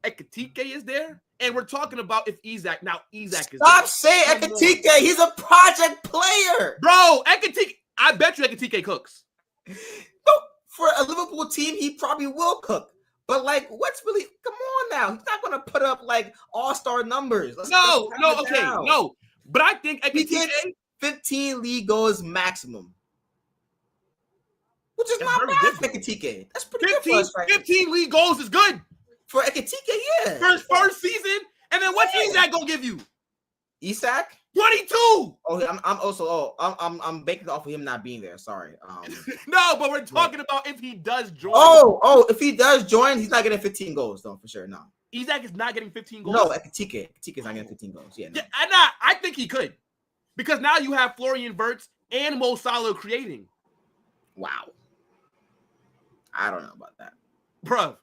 Ekitike is there, and we're talking about if Isak is Stop saying Ekitike. He's a project player. Bro, Ekitike, I bet you Ekitike cooks. No, for a Liverpool team, he probably will cook. But, like, come on now. He's not going to put up, like, all-star numbers. No. But I think Ekitike 15 league goals maximum. Which is not bad for Ekitike. That's pretty good for us, right? 15 league goals is good. For Ekitike, yeah. For his first season. And then what's Isak going to give you? Isak? 22. I'm banking off of him not being there. Sorry. No, but we're talking about if he does join. If he does join, he's not getting 15 goals though, for sure. No. Isak is not getting 15 goals. No, Ekitike is not getting 15 goals. Yeah, no. Yeah, I think he could. Because now you have Florian Wirtz and Mo Salah creating. Wow. I don't know about that. Bro,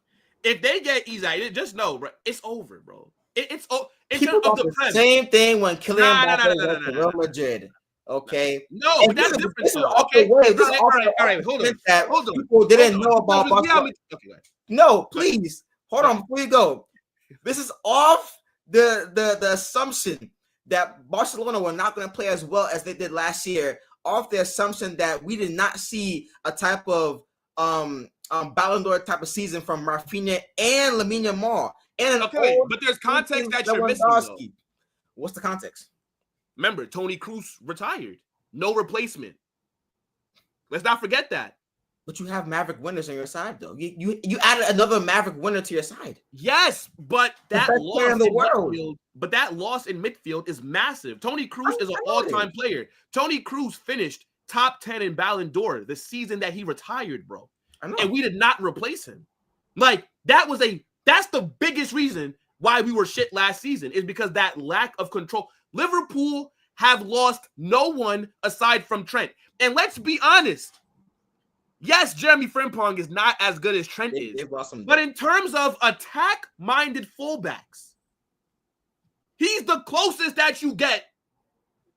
if they get Isak, just know, bro, it's over, bro. It's People thought the same thing when Kylian Mbappe went to Real Madrid. Okay. No, but that's different. This is off the way. This is all right. Hold on. People didn't know about Barcelona. Okay, no, please. Hold on before you go. This is off the assumption that Barcelona were not going to play as well as they did last year. Off the assumption that we did not see a type of Ballon d'Or type of season from Rafinha and Lamine Yamal. And but there's context that you're missing, though. What's the context? Remember, Toni Kroos retired. No replacement. Let's not forget that. But you have Maverick winners on your side, though. You added another Maverick winner to your side. Yes, but that loss in midfield is massive. Toni Kroos is an all-time player. Toni Kroos finished top 10 in Ballon d'Or the season that he retired, bro. And we did not replace him. Like, that's the biggest reason why we were shit last season, is because that lack of control. Liverpool have lost no one aside from Trent. And let's be honest. Yes, Jeremy Frimpong is not as good as Trent is. But in terms of attack-minded fullbacks, he's the closest that you get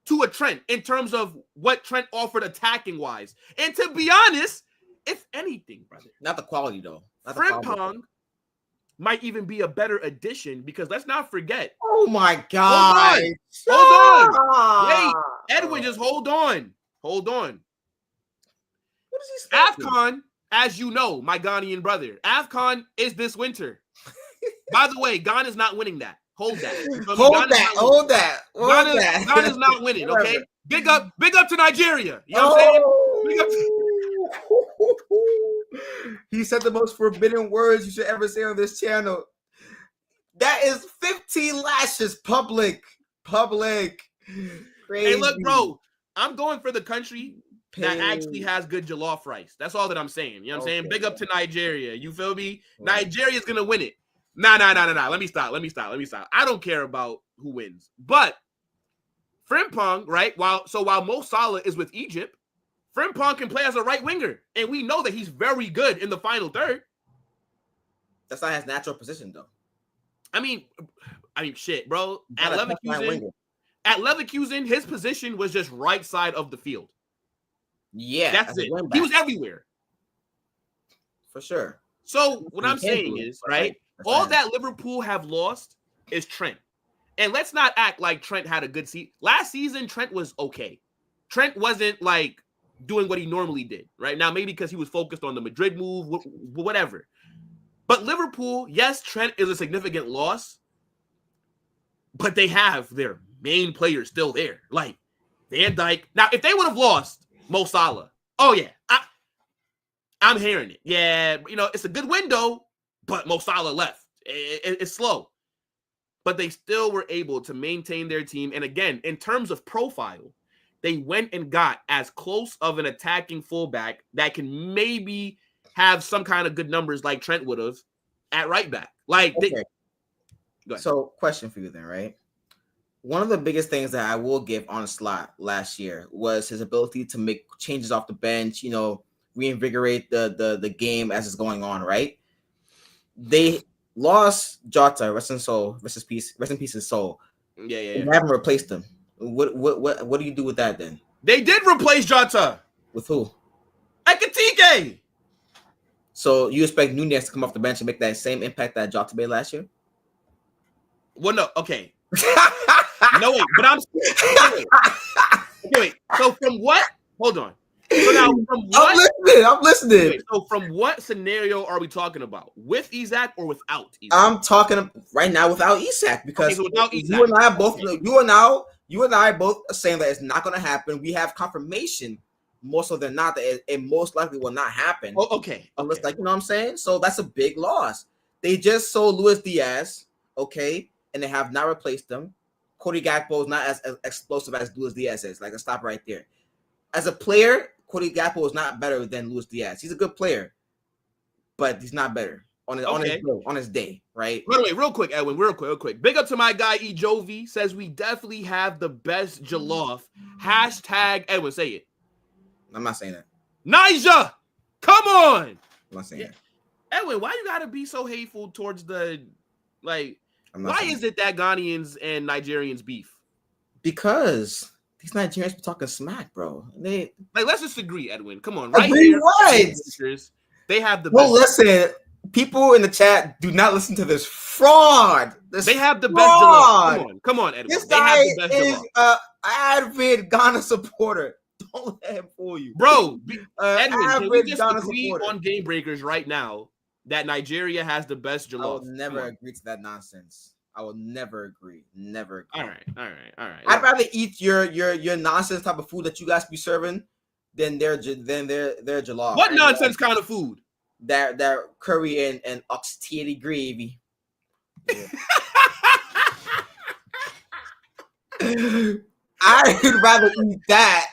to a Trent in terms of what Trent offered attacking-wise. And to be honest, if anything, brother. Not the quality, though. Frimpong might even be a better addition, because let's not forget. Oh, my God. Hold on. Wait, Edwin, just hold on. Hold on. What is he AFCON, as you know, my Ghanaian brother, AFCON is this winter. By the way, Ghana's not winning that. Hold that. Hold that. Ghana's not winning, okay? Big up to Nigeria. You know what I'm saying? Big up He said the most forbidden words you should ever say on this channel. That is 15 lashes. Public. Crazy. Hey, look, bro. I'm going for the country that actually has good jollof rice. That's all that I'm saying. You know what I'm saying? Big up to Nigeria. You feel me? Right. Nigeria's going to win it. Nah. Let me stop. I don't care about who wins. But Frimpong, right? While Mo Salah is with Egypt, Frimpong can play as a right winger. And we know that he's very good in the final third. That's not his natural position, though. I mean, shit, bro. At Leverkusen, his position was just right side of the field. Yeah, that's it. He was everywhere. For sure. So what I'm saying is, right, all that Liverpool have lost is Trent. And let's not act like Trent had a good season. Last season, Trent was okay. Trent wasn't like doing what he normally did, right? Now, maybe because he was focused on the Madrid move, whatever. But Liverpool, yes, Trent is a significant loss, but they have their main players still there. Like Van Dijk. Now, if they would have lost Mo Salah, oh yeah, I'm hearing it. Yeah, it's a good window, but Mo Salah left. It's slow. But they still were able to maintain their team. And again, in terms of profile, they went and got as close of an attacking fullback that can maybe have some kind of good numbers like Trent would have at right back. Like, okay. So, question for you then, right? One of the biggest things that I will give on Slot last year was his ability to make changes off the bench, reinvigorate the game as it's going on, right? They lost Jota, rest in peace his soul. Yeah. They haven't replaced him. What do you do with that then? They did replace Jota. With who? Ekitike. So you expect Nunez to come off the bench and make that same impact that Jota made last year? Well, no. Okay. No, wait. But wait. So from what? Hold on. So now from what? I'm listening. Okay, so from what scenario are we talking about? With Isak or without Isak? I'm talking right now without Isak, because so without Isak, you and I both are saying that it's not going to happen. We have confirmation more so than not that it most likely will not happen. Oh, okay. Unless, you know what I'm saying? So that's a big loss. They just sold Luis Díaz, okay, and they have not replaced him. Cody Gakpo is not as explosive as Luis Díaz is. Like, stop right there. As a player, Cody Gakpo is not better than Luis Díaz. He's a good player, but he's not better. on his day, right? By the way, real quick, Edwin, real quick. Big up to my guy Ejovi, says we definitely have the best jollof. Hashtag Edwin, say it. I'm not saying that. Nija, come on. I'm not saying that. Edwin, why you gotta be so hateful towards the why is it that Ghanaians and Nigerians beef? Because these Nigerians be talking smack, bro. Let's just agree, Edwin. Come on, right agree here. What? They have the best. Well, listen, people in the chat do not listen to this fraud. They have the best jollof. Come on, Edwin. This guy is an avid Ghana supporter. Don't let him fool you, bro. Edwin, can we just agree on Game Breakers right now that Nigeria has the best jollof? I will never agree to that nonsense. I will never agree. Never agree. All right. I'd rather eat your nonsense type of food that you guys be serving than their jollof. What nonsense kind of food? That curry and oxtail gravy. Yeah. I'd rather eat that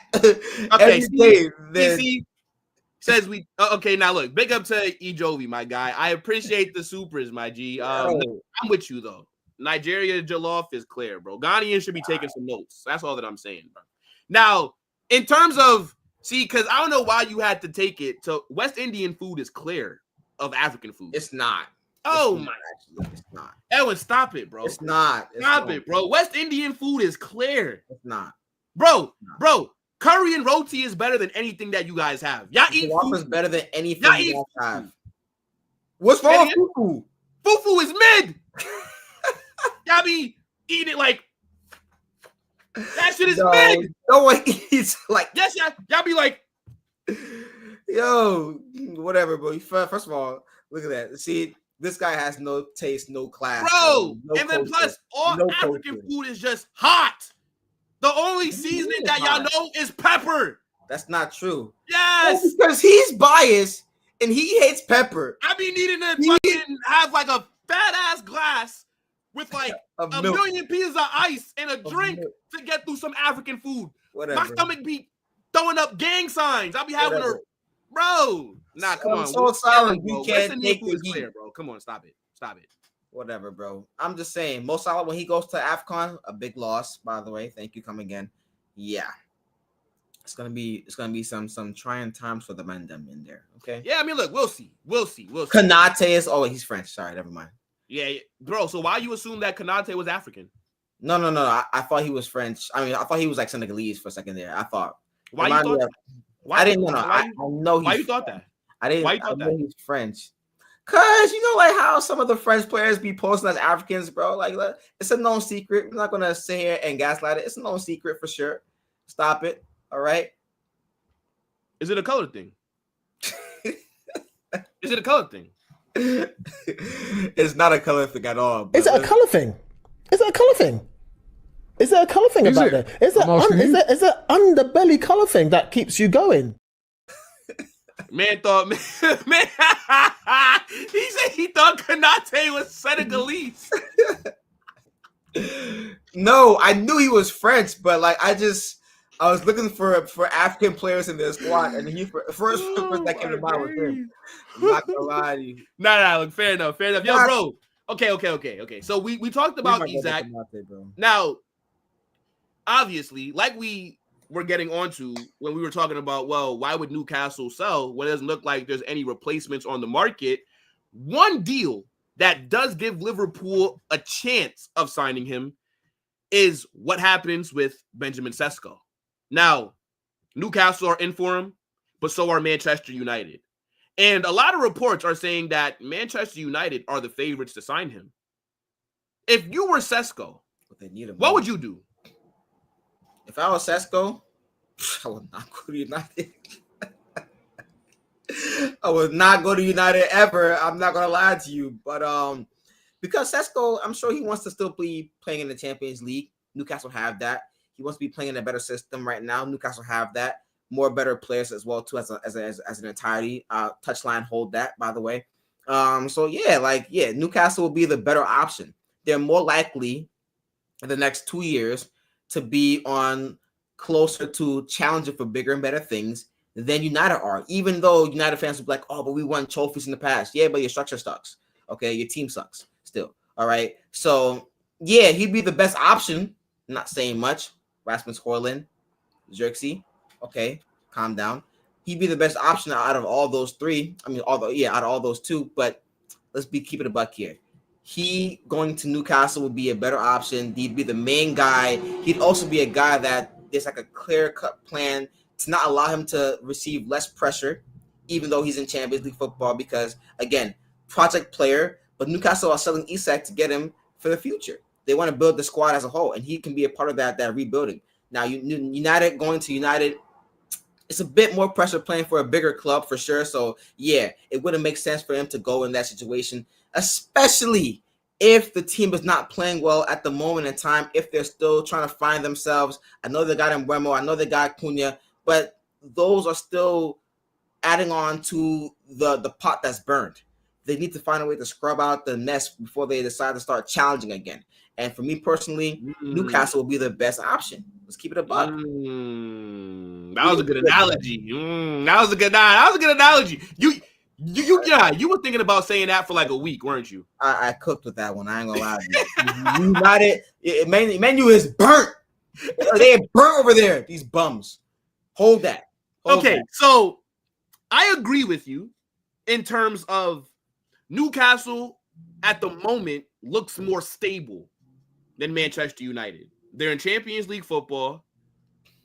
every day than. Says we okay. Now look, big up to Ejovi, my guy. I appreciate the supers, my G. I'm with you though. Nigeria jollof is clear, bro. Ghanaians should be taking some notes. That's all that I'm saying, bro. Now, in terms of because I don't know why you had to take it to West Indian food is clear of African food. It's not. It's not. Edwin, stop it, bro. It's not. Stop it, bro. West Indian food is clear. It's not. Bro. Curry and roti is better than anything that you guys have. Y'all eat fufu is better than anything you guys have. What's wrong with fufu? Fufu is mid. Y'all be eating it like that shit is mid. No one eats like yes, y'all be like, yo, whatever, bro. First of all, look at that. See, this guy has no taste, no class, bro. And then plus, all African food is just hot. The only seasoning that y'all know is pepper. That's not true. Yes, because he's biased and he hates pepper. I be needing to fucking have like a fat ass glass with like a million pieces of ice and a drink to get through some African food. Whatever. My stomach be throwing up gang signs. I'll be having bro. Nah, come on. I'm so sorry. We can't take the heat, bro. Come on, stop it. Whatever, bro. I'm just saying, Mo Salah when he goes to AFCON, a big loss, by the way. Thank you, come again. Yeah. It's gonna be some trying times for the man them in there. Okay. Yeah, I mean, look, we'll see. Konate is he's French. Sorry, never mind. Yeah, bro. So why you assume that Konate was African? No. I thought he was French. I mean, I thought he was like Senegalese for a second there. I thought. Why you thought that? I didn't know. I know. Why you thought that? I didn't. Why you thought that? He's French. Cause you know, like how some of the French players be posting as Africans, bro. Like, it's a known secret. We're not gonna sit here and gaslight it. It's a known secret for sure. Stop it. All right. Is it a color thing? Is it a color thing? It's not a color thing at all. Is it a color thing? Is there a color thing about it? Is there underbelly color thing that keeps you going? Man, he said he thought Konate was Senegalese. No, I knew he was French, but like I was looking for African players in their squad, and he first that came to mind was him. I'm not gonna lie to you. Nah, look, fair enough. Yo, bro. Okay. So we talked about Isak. Now, obviously, like we were getting onto when we were talking about, well, why would Newcastle sell when it doesn't look like there's any replacements on the market? One deal that does give Liverpool a chance of signing him is what happens with Benjamin Sesko. Now, Newcastle are in for him, but so are Manchester United. And a lot of reports are saying that Manchester United are the favorites to sign him. If you were Sesko, what would you do? If I was Sesko, I would not go to United. I would not go to United ever. I'm not gonna lie to you, but because Sesko, I'm sure he wants to still be playing in the Champions League. Newcastle have that. He wants to be playing in a better system right now. Newcastle have that. More better players as well too, as an entirety. Touchline hold that, by the way. Newcastle will be the better option. They're more likely in the next 2 years to be on closer to challenging for bigger and better things than United are. Even though United fans will be like, oh, but we won trophies in the past. Yeah, but your structure sucks. Okay, your team sucks still. All right, so yeah, he'd be the best option. Not saying much. Rasmus Højlund, Xerxes. Okay, calm down. He'd be the best option out of all those three. I mean, out of all those two. But let's keep it a buck here. He going to Newcastle would be a better option. He'd be the main guy. He'd also be a guy that there's like a clear-cut plan to not allow him to receive less pressure, even though he's in Champions League football. Because again, project player, but Newcastle are selling Isak to get him for the future. They want to build the squad as a whole, and he can be a part of that rebuilding. Now, United going to United, it's a bit more pressure playing for a bigger club for sure. So yeah, it wouldn't make sense for him to go in that situation, especially if the team is not playing well at the moment in time, if they're still trying to find themselves. I know they got Mbeumo, I know they got Cunha, but those are still adding on to the pot that's burned. They need to find a way to scrub out the mess before they decide to start challenging again. And for me personally, Newcastle will be the best option. Let's keep it a buck. That was a good analogy. That was a good analogy. You were thinking about saying that for like a week, weren't you? I cooked with that one. I ain't gonna lie to you. United, Menu is burnt. They burnt over there. These bums. Hold that. So I agree with you in terms of Newcastle at the moment looks more stable than Manchester United. They're in Champions League football.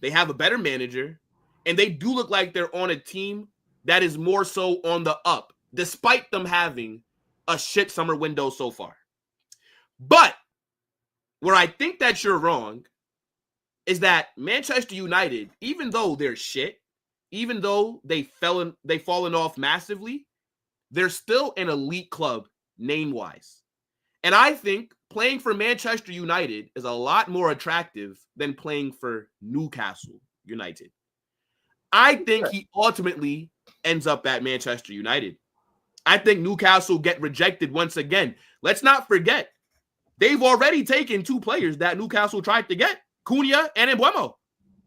They have a better manager, and they do look like they're on a team that is more so on the up, despite them having a shit summer window so far. But where I think that you're wrong is that Manchester United, even though they're shit, even though they've fallen off massively, they're still an elite club name-wise. And I think playing for Manchester United is a lot more attractive than playing for Newcastle United. I think he ultimately ends up at Manchester United. I think Newcastle get rejected once again. Let's not forget, they've already taken two players that Newcastle tried to get, Cunha and Mbeumo.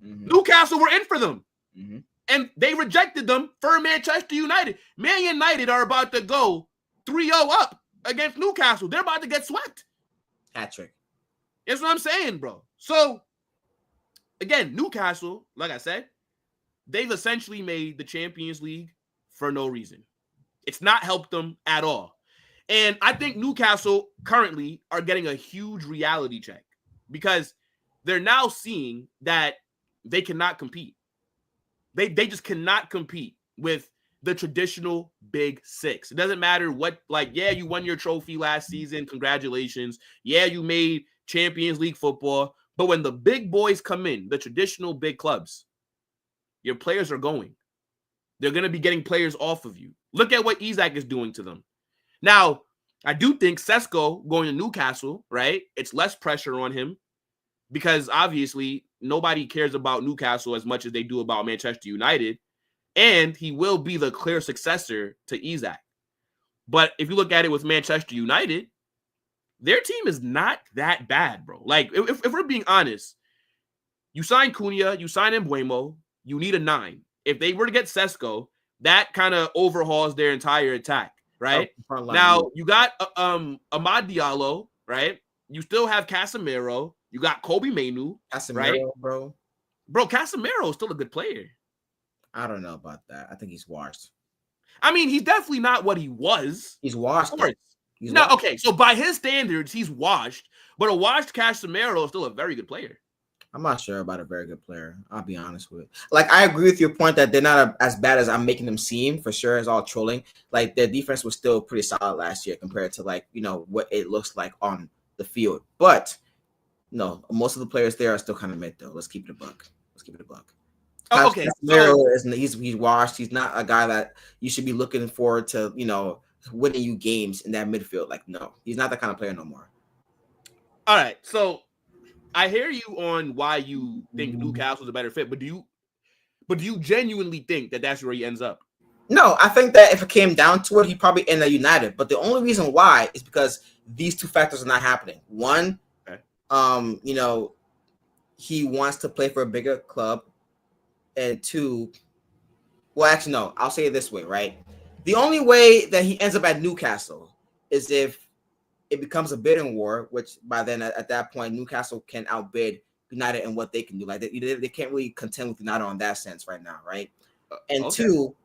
Newcastle were in for them. And they rejected them for Manchester United. Man United are about to go 3-0 up against Newcastle. They're about to get swept. Hat trick. That's what I'm saying, bro. So, again, Newcastle, like I said, they've essentially made the Champions League for no reason. It's not helped them at all. And I think Newcastle currently are getting a huge reality check because they're now seeing that they cannot compete. They just cannot compete with the traditional big six. It doesn't matter what, you won your trophy last season. Congratulations. Yeah, you made Champions League football. But when the big boys come in, the traditional big clubs, your players are going. They're going to be getting players off of you. Look at what Isak is doing to them. Now, I do think Sesko going to Newcastle, right? It's less pressure on him because obviously nobody cares about Newcastle as much as they do about Manchester United. And he will be the clear successor to Isak. But if you look at it with Manchester United, their team is not that bad, bro. Like, if we're being honest, you sign Cunha, you sign Mbeumo, you need a 9. If they were to get Sesko, that kind of overhauls their entire attack, right? Now, you got Amad Diallo, right? You still have Casemiro. You got Kobe Mainoo, right? Bro, Casemiro is still a good player. I don't know about that. I think he's washed. I mean, he's definitely not what he was. He's washed. Okay. So by his standards, he's washed. But a washed Casemiro is still a very good player. I'm not sure about a very good player. I'll be honest with you. Like, I agree with your point that they're not as bad as I'm making them seem. For sure, it's all trolling. Like, their defense was still pretty solid last year compared to, what it looks like on the field. But no, most of the players there are still kind of mid, though. Let's keep it a buck. Okay. He's washed. He's not a guy that you should be looking forward to, winning you games in that midfield. Like, no, he's not that kind of player no more. All right. So I hear you on why you think Newcastle's a better fit, but do you genuinely think that that's where he ends up? No, I think that if it came down to it, he'd probably end at United. But the only reason why is because these two factors are not happening. One, he wants to play for a bigger club. And two, well, actually, no, I'll say it this way, right? The only way that he ends up at Newcastle is if it becomes a bidding war, which by then at that point Newcastle can outbid United and what they can do. Like they can't really contend with United on that sense right now, right? And two,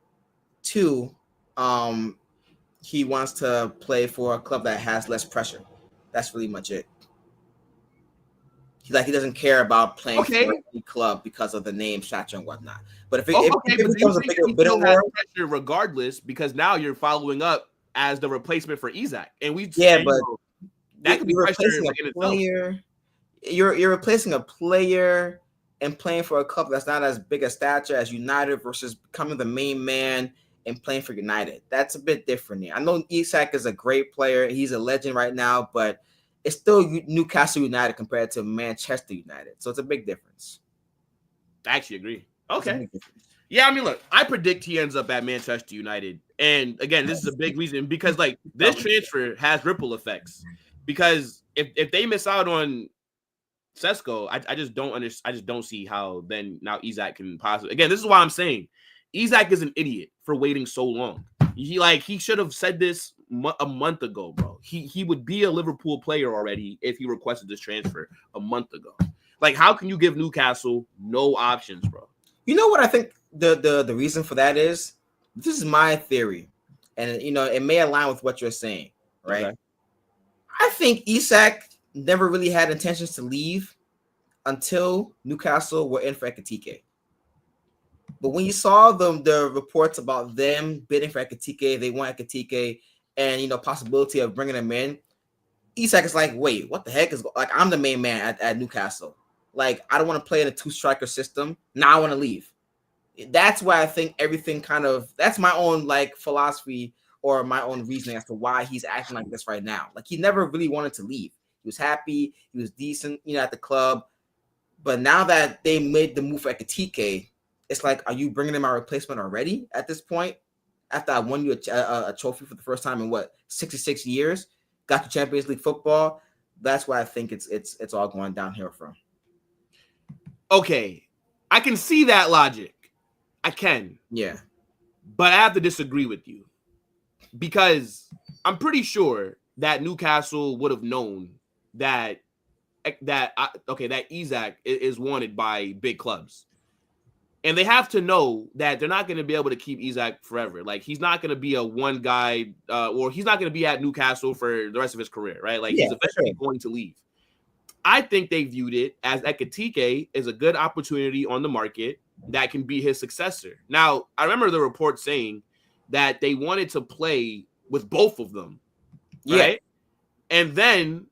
he wants to play for a club that has less pressure. That's really much it. He doesn't care about playing for any club because of the name, stature, and whatnot. But if it becomes a bigger bidding war, pressure regardless, because now you're following up as the replacement for Isak, and but that could be replacing a player. You're replacing a player and playing for a club that's not as big a stature as United versus becoming the main man and playing for United. That's a bit different here. I know Isak is a great player; he's a legend right now, but it's still Newcastle United compared to Manchester United. So it's a big difference. I actually agree. Okay. Yeah, I mean, look, I predict he ends up at Manchester United. And again, this is a big reason because this transfer has ripple effects. Because if they miss out on Sesko, I just don't understand. I just don't see how then now Isak can possibly. Again, this is why I'm saying Isak is an idiot for waiting so long. He should have said this a month ago, bro. He would be a Liverpool player already if he requested this transfer a month ago. How can you give Newcastle no options, bro? You know what I think the reason for that is? This is my theory, and it may align with what you're saying, right? Okay. I think Isak never really had intentions to leave until Newcastle were in for Ekitike. But when you saw the reports about them bidding for Ekitike, they want Ekitike, and possibility of bringing him in, Isak is like, wait, what the heck is I'm the main man at Newcastle. I don't want to play in a 2-striker system. Now I want to leave. That's why I think everything that's my own philosophy or my own reasoning as to why he's acting like this right now. He never really wanted to leave. He was happy. He was decent, at the club. But now that they made the move for Ekitike, it's are you bringing in my replacement already at this point? After I won you a trophy for the first time in 66 years, got to Champions League football. That's why I think it's all going downhill from. Okay, I can see that logic. I can. Yeah. But I have to disagree with you because I'm pretty sure that Newcastle would have known that Isak is wanted by big clubs. And they have to know that they're not going to be able to keep Isak forever. He's not going to be a one guy or he's not going to be at Newcastle for the rest of his career, right? He's eventually going to leave. I think they viewed it as Ekitike is a good opportunity on the market that can be his successor. Now, I remember the report saying that they wanted to play with both of them, right? Yeah. And then,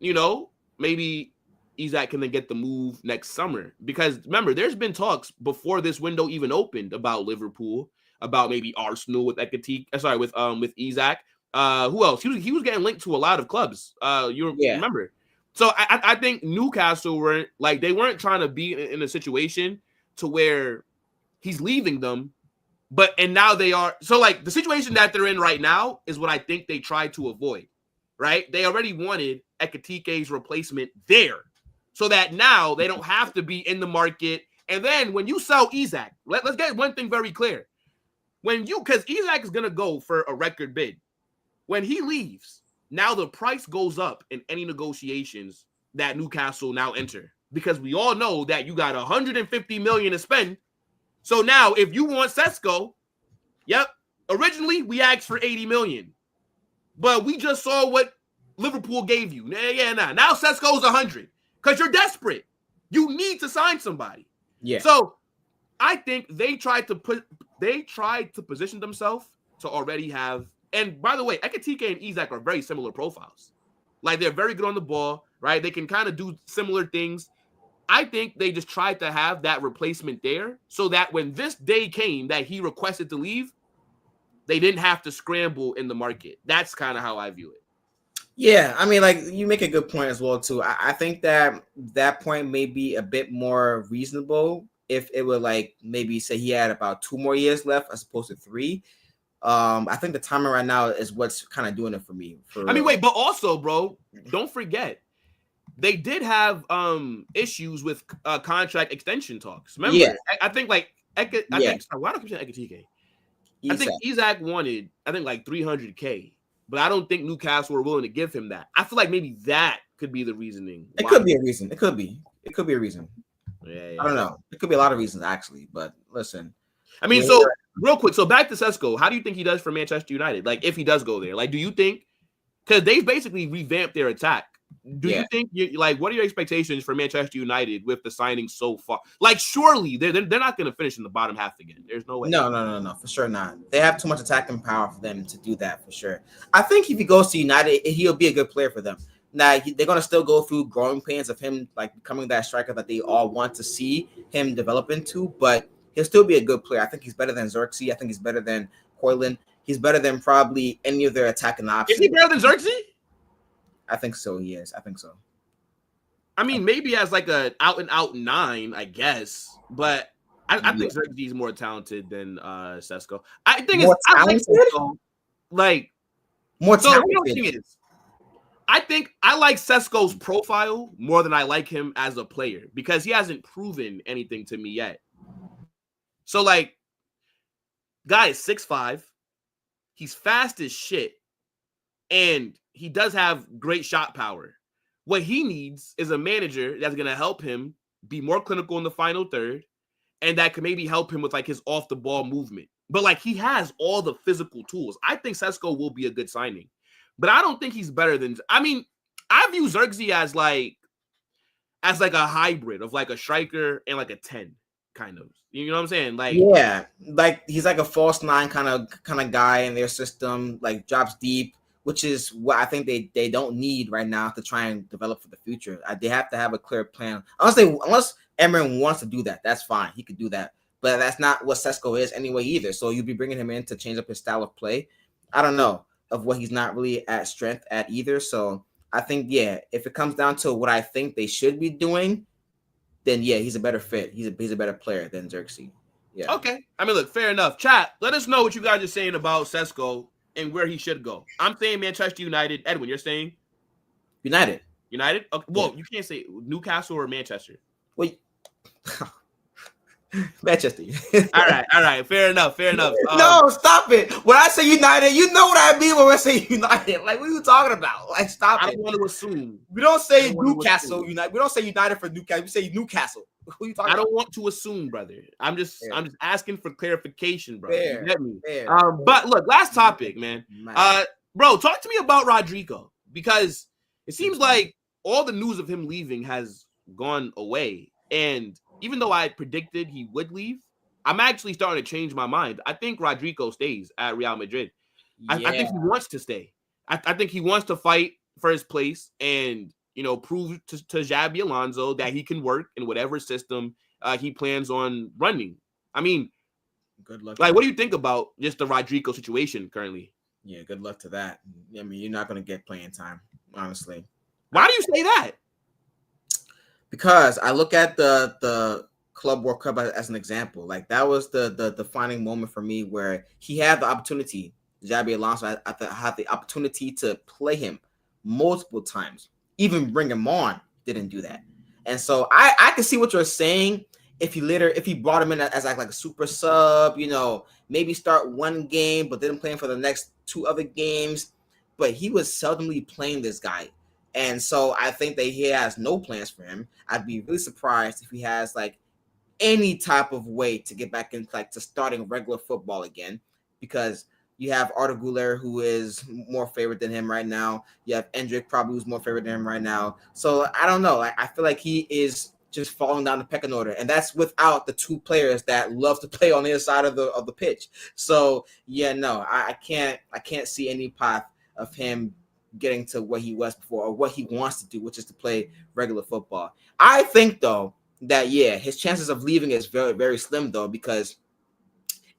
maybe Isak can then get the move next summer. Because remember, there's been talks before this window even opened about Liverpool, about maybe Arsenal with with Isak. Who else? He was getting linked to a lot of clubs. Remember? So I think Newcastle they weren't trying to be in a situation to where he's leaving them, and now they are. So the situation that they're in right now is what I think they tried to avoid, right? They already wanted Ekitike's replacement there, so that now they don't have to be in the market. And then when you sell Isak, let's get one thing very clear: because Isak is gonna go for a record bid, when he leaves. Now the price goes up in any negotiations that Newcastle now enter because we all know that you got 150 million to spend. So now if you want Sesko, originally we asked for 80 million, but we just saw what Liverpool gave you. Now Sesko's 100 because you're desperate. You need to sign somebody. Yeah. So I think they tried to position themselves to already have. And by the way, Ekitike and Isak are very similar profiles. They're very good on the ball, right? They can kind of do similar things. I think they just tried to have that replacement there so that when this day came that he requested to leave, they didn't have to scramble in the market. That's kind of how I view it. Yeah, I mean, you make a good point as well, too. I think that point may be a bit more reasonable if it were maybe say he had about 2 more years left as opposed to 3. I think the timing right now is what's kind of doing it for me. Wait, but also, bro, don't forget they did have issues with contract extension talks. Remember? Yeah. I think why do I keep saying Ekitike? I think Isak wanted 300K, but I don't think Newcastle were willing to give him that. I feel like maybe that could be the reasoning. It could be a reason. It could be a reason. Yeah. I don't know. It could be a lot of reasons actually, but listen. I mean, so real quick, so back to Sesko, how do you think he does for Manchester United? Like, if he does go there, like, do you think, because they've basically revamped their attack, do you think, what are your expectations for Manchester United with the signing so far? Like, surely they're not going to finish in the bottom half again. There's no way. No, for sure not. They have too much attacking power for them to do that, for sure. I think if he goes to United, he'll be a good player for them. Now, they're going to still go through growing pains of him, like, becoming that striker that they all want to see him develop into, but he'll still be a good player. I think he's better than Xerxes. I think he's better than Hoyland. He's better than probably any of their attacking options. Is he better than Xerxes? I think so, he is. I think so. I mean, maybe as like a out-and-out 9, I guess, but I think Xerxes is more talented than Sesko. I think more it's talented? More talented. The thing is, I think I like Sesko's profile more than I like him as a player because he hasn't proven anything to me yet. So, like, guy is 6'5", he's fast as shit, and he does have great shot power. What he needs is a manager that's going to help him be more clinical in the final third, and that could maybe help him with, like, his off-the-ball movement. But, like, he has all the physical tools. I think Sesko will be a good signing. But I don't think he's better than... I mean, I view Xerxes as like a hybrid of, like, a striker and, like, a 10. Kind of, you know what I'm saying? Like, yeah, like he's like a false 9 kind of guy in their system, like drops deep, which is what I think they don't need right now to try and develop for the future. They have to have a clear plan. Unless Emery wants to do that, that's fine. He could do that, but that's not what Sesko is anyway either. So you'd be bringing him in to change up his style of play. I don't know of what he's not really at strength at either. So I think if it comes down to what I think they should be doing, then he's a better fit. He's a better player than Xerxes. Yeah. Okay. I mean, look, fair enough. Chat, let us know what you guys are saying about Sesko and where he should go. I'm saying Manchester United. Edwin, you're saying United. United? Okay. Well, you can't say Newcastle or Manchester. Wait. Manchester. All right. Fair enough. No, stop it. When I say United, you know what I mean when I say United. Like, what are you talking about? Like, stop it. I don't want to assume. We don't say Newcastle United. We don't say United for Newcastle. We say Newcastle. Who are you talking about? I don't want to assume, brother. I'm just asking for clarification, brother. Fair, you get me? Fair. But look, last topic, man. Bro, talk to me about Rodrigo because it seems like all the news of him leaving has gone away. And even though I predicted he would leave, I'm actually starting to change my mind. I think Rodrigo stays at Real Madrid. I think he wants to stay. I think he wants to fight for his place and, prove to Xabi Alonso that he can work in whatever system he plans on running. I mean, good luck. Like, what do you think about just the Rodrigo situation currently? Yeah, good luck to that. I mean, you're not going to get playing time, honestly. Why do you say that? Because I look at the Club World Cup as an example. Like, that was the defining moment for me where he had the opportunity. Xabi Alonso had the opportunity to play him multiple times. Even bring him on, didn't do that. And so I can see what you're saying. If he brought him in as like a super sub, maybe start one game, but didn't play him for the next 2 other games. But he was seldomly playing this guy. And so I think that he has no plans for him. I'd be really surprised if he has like any type of way to get back into like to starting regular football again, because you have Arda Güler, who is more favored than him right now. You have Endrick, probably who's more favored than him right now. So I don't know. I feel like he is just falling down the pecking order, and that's without the 2 players that love to play on the inside of the pitch. So I can't see any path of him getting to what he was before or what he wants to do, which is to play regular football. I think though that his chances of leaving is very, very slim though, because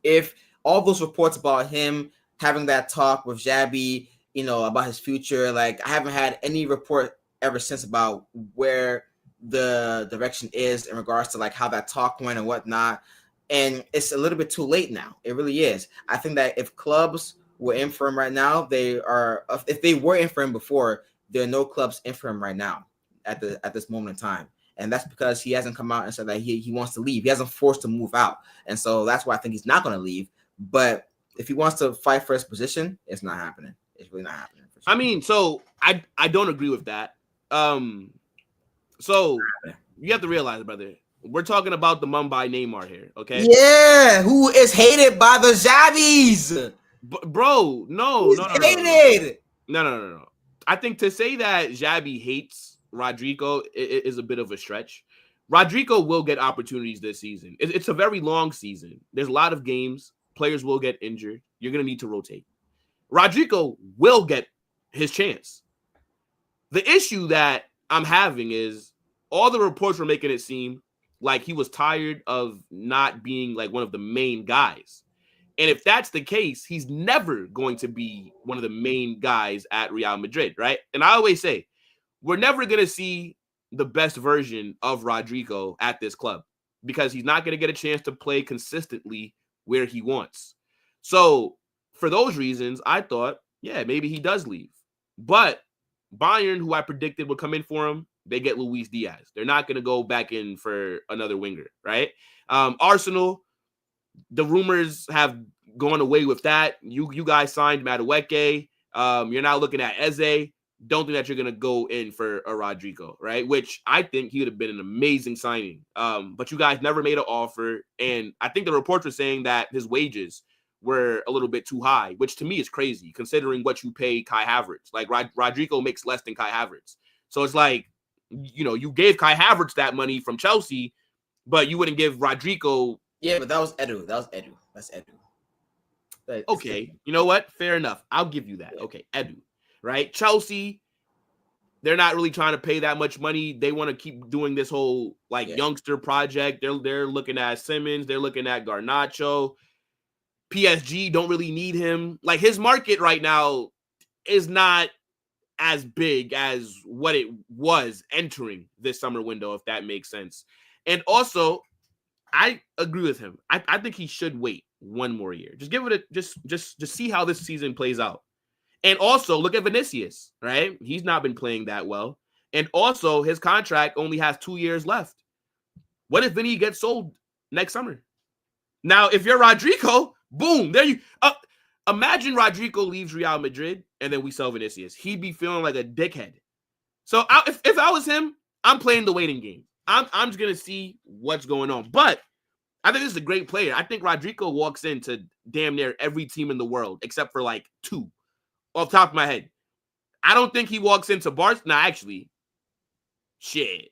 if all those reports about him having that talk with Xabi, about his future, like I haven't had any report ever since about where the direction is in regards to like how that talk went and whatnot. And it's a little bit too late now. It really is. I think that if clubs were in for him right now, if they were in for him before, there are no clubs in for him right now at this moment in time. And that's because he hasn't come out and said that he wants to leave. He hasn't forced to move out. And so that's why I think he's not going to leave. But if he wants to fight for his position, it's not happening. It's really not happening. For sure. I mean, so I don't agree with that. So you have to realize, brother, we're talking about the Mumbai Neymar here, okay? Yeah, who is hated by the Zabbies? Bro, no. No. I think to say that Xabi hates Rodrigo is a bit of a stretch. Rodrigo will get opportunities this season. It's a very long season. There's a lot of games. Players will get injured. You're going to need to rotate. Rodrigo will get his chance. The issue that I'm having is all the reports were making it seem like he was tired of not being like one of the main guys. And if that's the case, he's never going to be one of the main guys at Real Madrid, right? And I always say, we're never going to see the best version of Rodrigo at this club because he's not going to get a chance to play consistently where he wants. So for those reasons, I thought, yeah, maybe he does leave. But Bayern, who I predicted would come in for him, they get Luis Díaz. They're not going to go back in for another winger, right? Arsenal, the rumors have gone away with that. You guys signed Madueke. You're now looking at Eze. Don't think that you're going to go in for a Rodrigo, right? Which I think he would have been an amazing signing. But you guys never made an offer. And I think the reports were saying that his wages were a little bit too high, which to me is crazy considering what you pay Kai Havertz. Like Rodrigo makes less than Kai Havertz. So it's like, you know, you gave Kai Havertz that money from Chelsea, but you wouldn't give Rodrigo. Yeah, but that was Edu. That's Edu. But okay, you know what? Fair enough. I'll give you that. Okay, Edu, right? Chelsea, they're not really trying to pay that much money. They want to keep doing this whole youngster project. They're looking at Simmons. They're looking at Garnacho. PSG don't really need him. Like his market right now is not as big as what it was entering this summer window, if that makes sense. And also, I agree with him. I think he should wait one more year. Just give it just see how this season plays out. And also look at Vinicius, right? He's not been playing that well. And also his contract only has 2 years left. What if Vinny gets sold next summer? Now, if you're Rodrigo, boom, there you imagine Rodrigo leaves Real Madrid and then we sell Vinicius. He'd be feeling like a dickhead. So if I was him, I'm playing the waiting game. I'm just going to see what's going on. But I think this is a great player. I think Rodrigo walks into damn near every team in the world except for like 2 off the top of my head. I don't think he walks into Barca. Nah, actually, shit.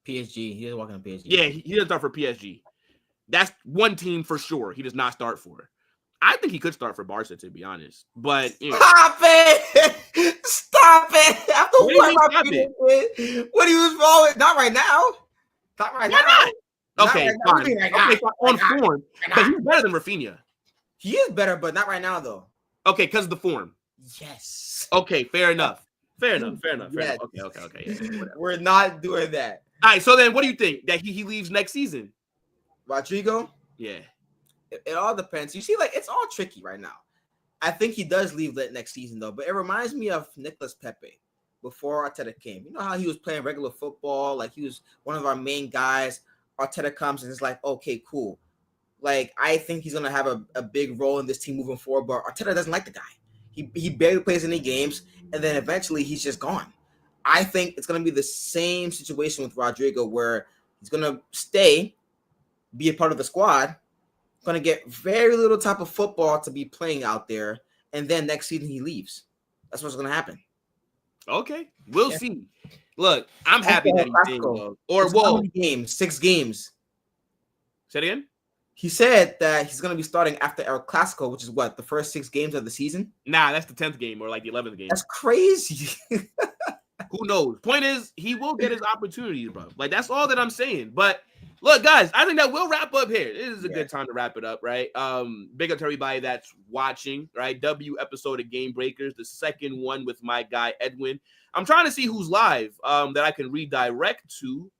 PSG. He doesn't walk into PSG. Yeah, he doesn't start for PSG. That's one team for sure he does not start for. I think he could start for Barca, to be honest. But you know. Stop it! After what he was wrong with? Not right now. Not right now. Not? Okay, fine. On form, but he's better than Rafinha. He is better, but not right now, though. Okay, because of the form. Yes. Okay, fair enough. Fair enough. Yes. Okay. Yeah, we're not doing that. All right, so then what do you think? That he leaves next season? Rodrigo? Yeah. It all depends. You see, like, it's all tricky right now. I think he does leave next season, though. But it reminds me of Nicolas Pepe before Arteta came. You know how he was playing regular football? Like, he was one of our main guys. Arteta comes and it's like, okay, cool. Like, I think he's going to have a big role in this team moving forward. But Arteta doesn't like the guy. He barely plays any games. And then eventually he's just gone. I think it's going to be the same situation with Rodrigo where he's going to stay, be a part of the squad, going to get very little type of football to be playing out there, and then next season he leaves. That's what's going to happen. Okay, we'll see. Look, I'm happy that he's in. Or whoa, 6 games. Say it again. He said that he's going to be starting after El Clasico, which is what, the first 6 games of the season? Nah, that's the 10th game or like the 11th game. That's crazy. Who knows? Point is, he will get his opportunities, bro. Like, that's all that I'm saying. But look, guys, I think that we'll wrap up here. This is a good time to wrap it up, right? Big up to everybody that's watching, right? Episode of Game Breakers, the second one with my guy Edwin. I'm trying to see who's live that I can redirect to,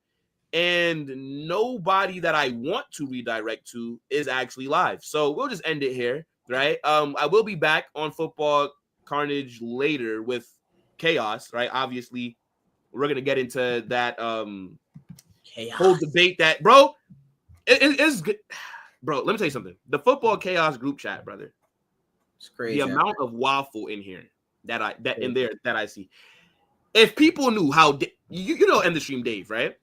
and nobody that I want to redirect to is actually live. So we'll just end it here, right? I will be back on Football Carnage later with Chaos, right? Obviously, we're gonna get into that whole debate that, bro, it is good. Bro, let me tell you something. The Football Chaos group chat, brother. It's crazy. The amount of waffle in here that I see. If people knew how you know end the stream Dave, right?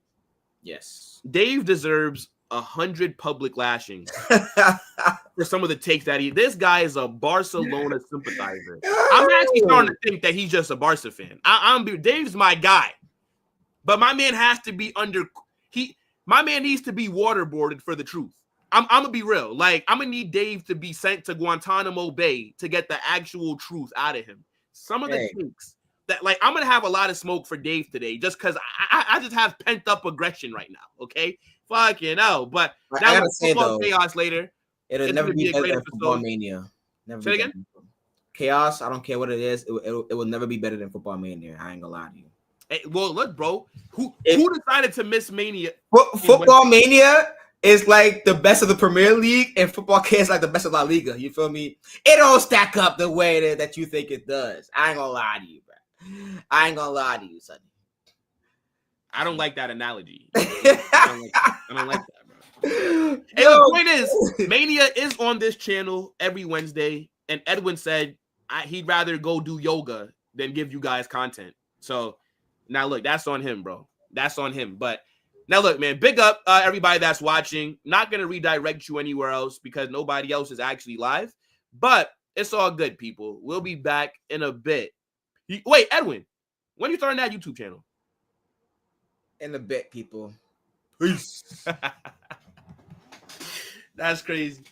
Yes. Dave deserves 100 public lashings for some of the takes that this guy is a Barcelona sympathizer. I'm actually starting to think that he's just a Barca fan. Dave's my guy, but my man has to be my man needs to be waterboarded for the truth. I'm gonna be real. Like, I'm gonna need Dave to be sent to Guantanamo Bay to get the actual truth out of him. Some of the takes that, like, I'm gonna have a lot of smoke for Dave today, just because I just have pent up aggression right now. Okay, fucking hell. But I gotta say though, chaos later. It'll never be better than Football Mania. Never. Say again. Chaos. I don't care what it is. It will never be better than Football Mania. I ain't gonna lie to you. Hey, well, look, bro. Who decided to miss Mania? Football Mania is like the best of the Premier League, and Football K is like the best of La Liga. You feel me? It don't stack up the way that you think it does. I ain't gonna lie to you, bro. I ain't gonna lie to you, Sonny. I don't like that analogy. I don't like that, bro. Hey, the point is, Mania is on this channel every Wednesday, and Edwin said he'd rather go do yoga than give you guys content. So now, look, that's on him, bro. That's on him. But now, look, man, big up everybody that's watching. Not going to redirect you anywhere else because nobody else is actually live. But it's all good, people. We'll be back in a bit. Wait, Edwin, when are you starting that YouTube channel? In a bit, people. Peace. That's crazy.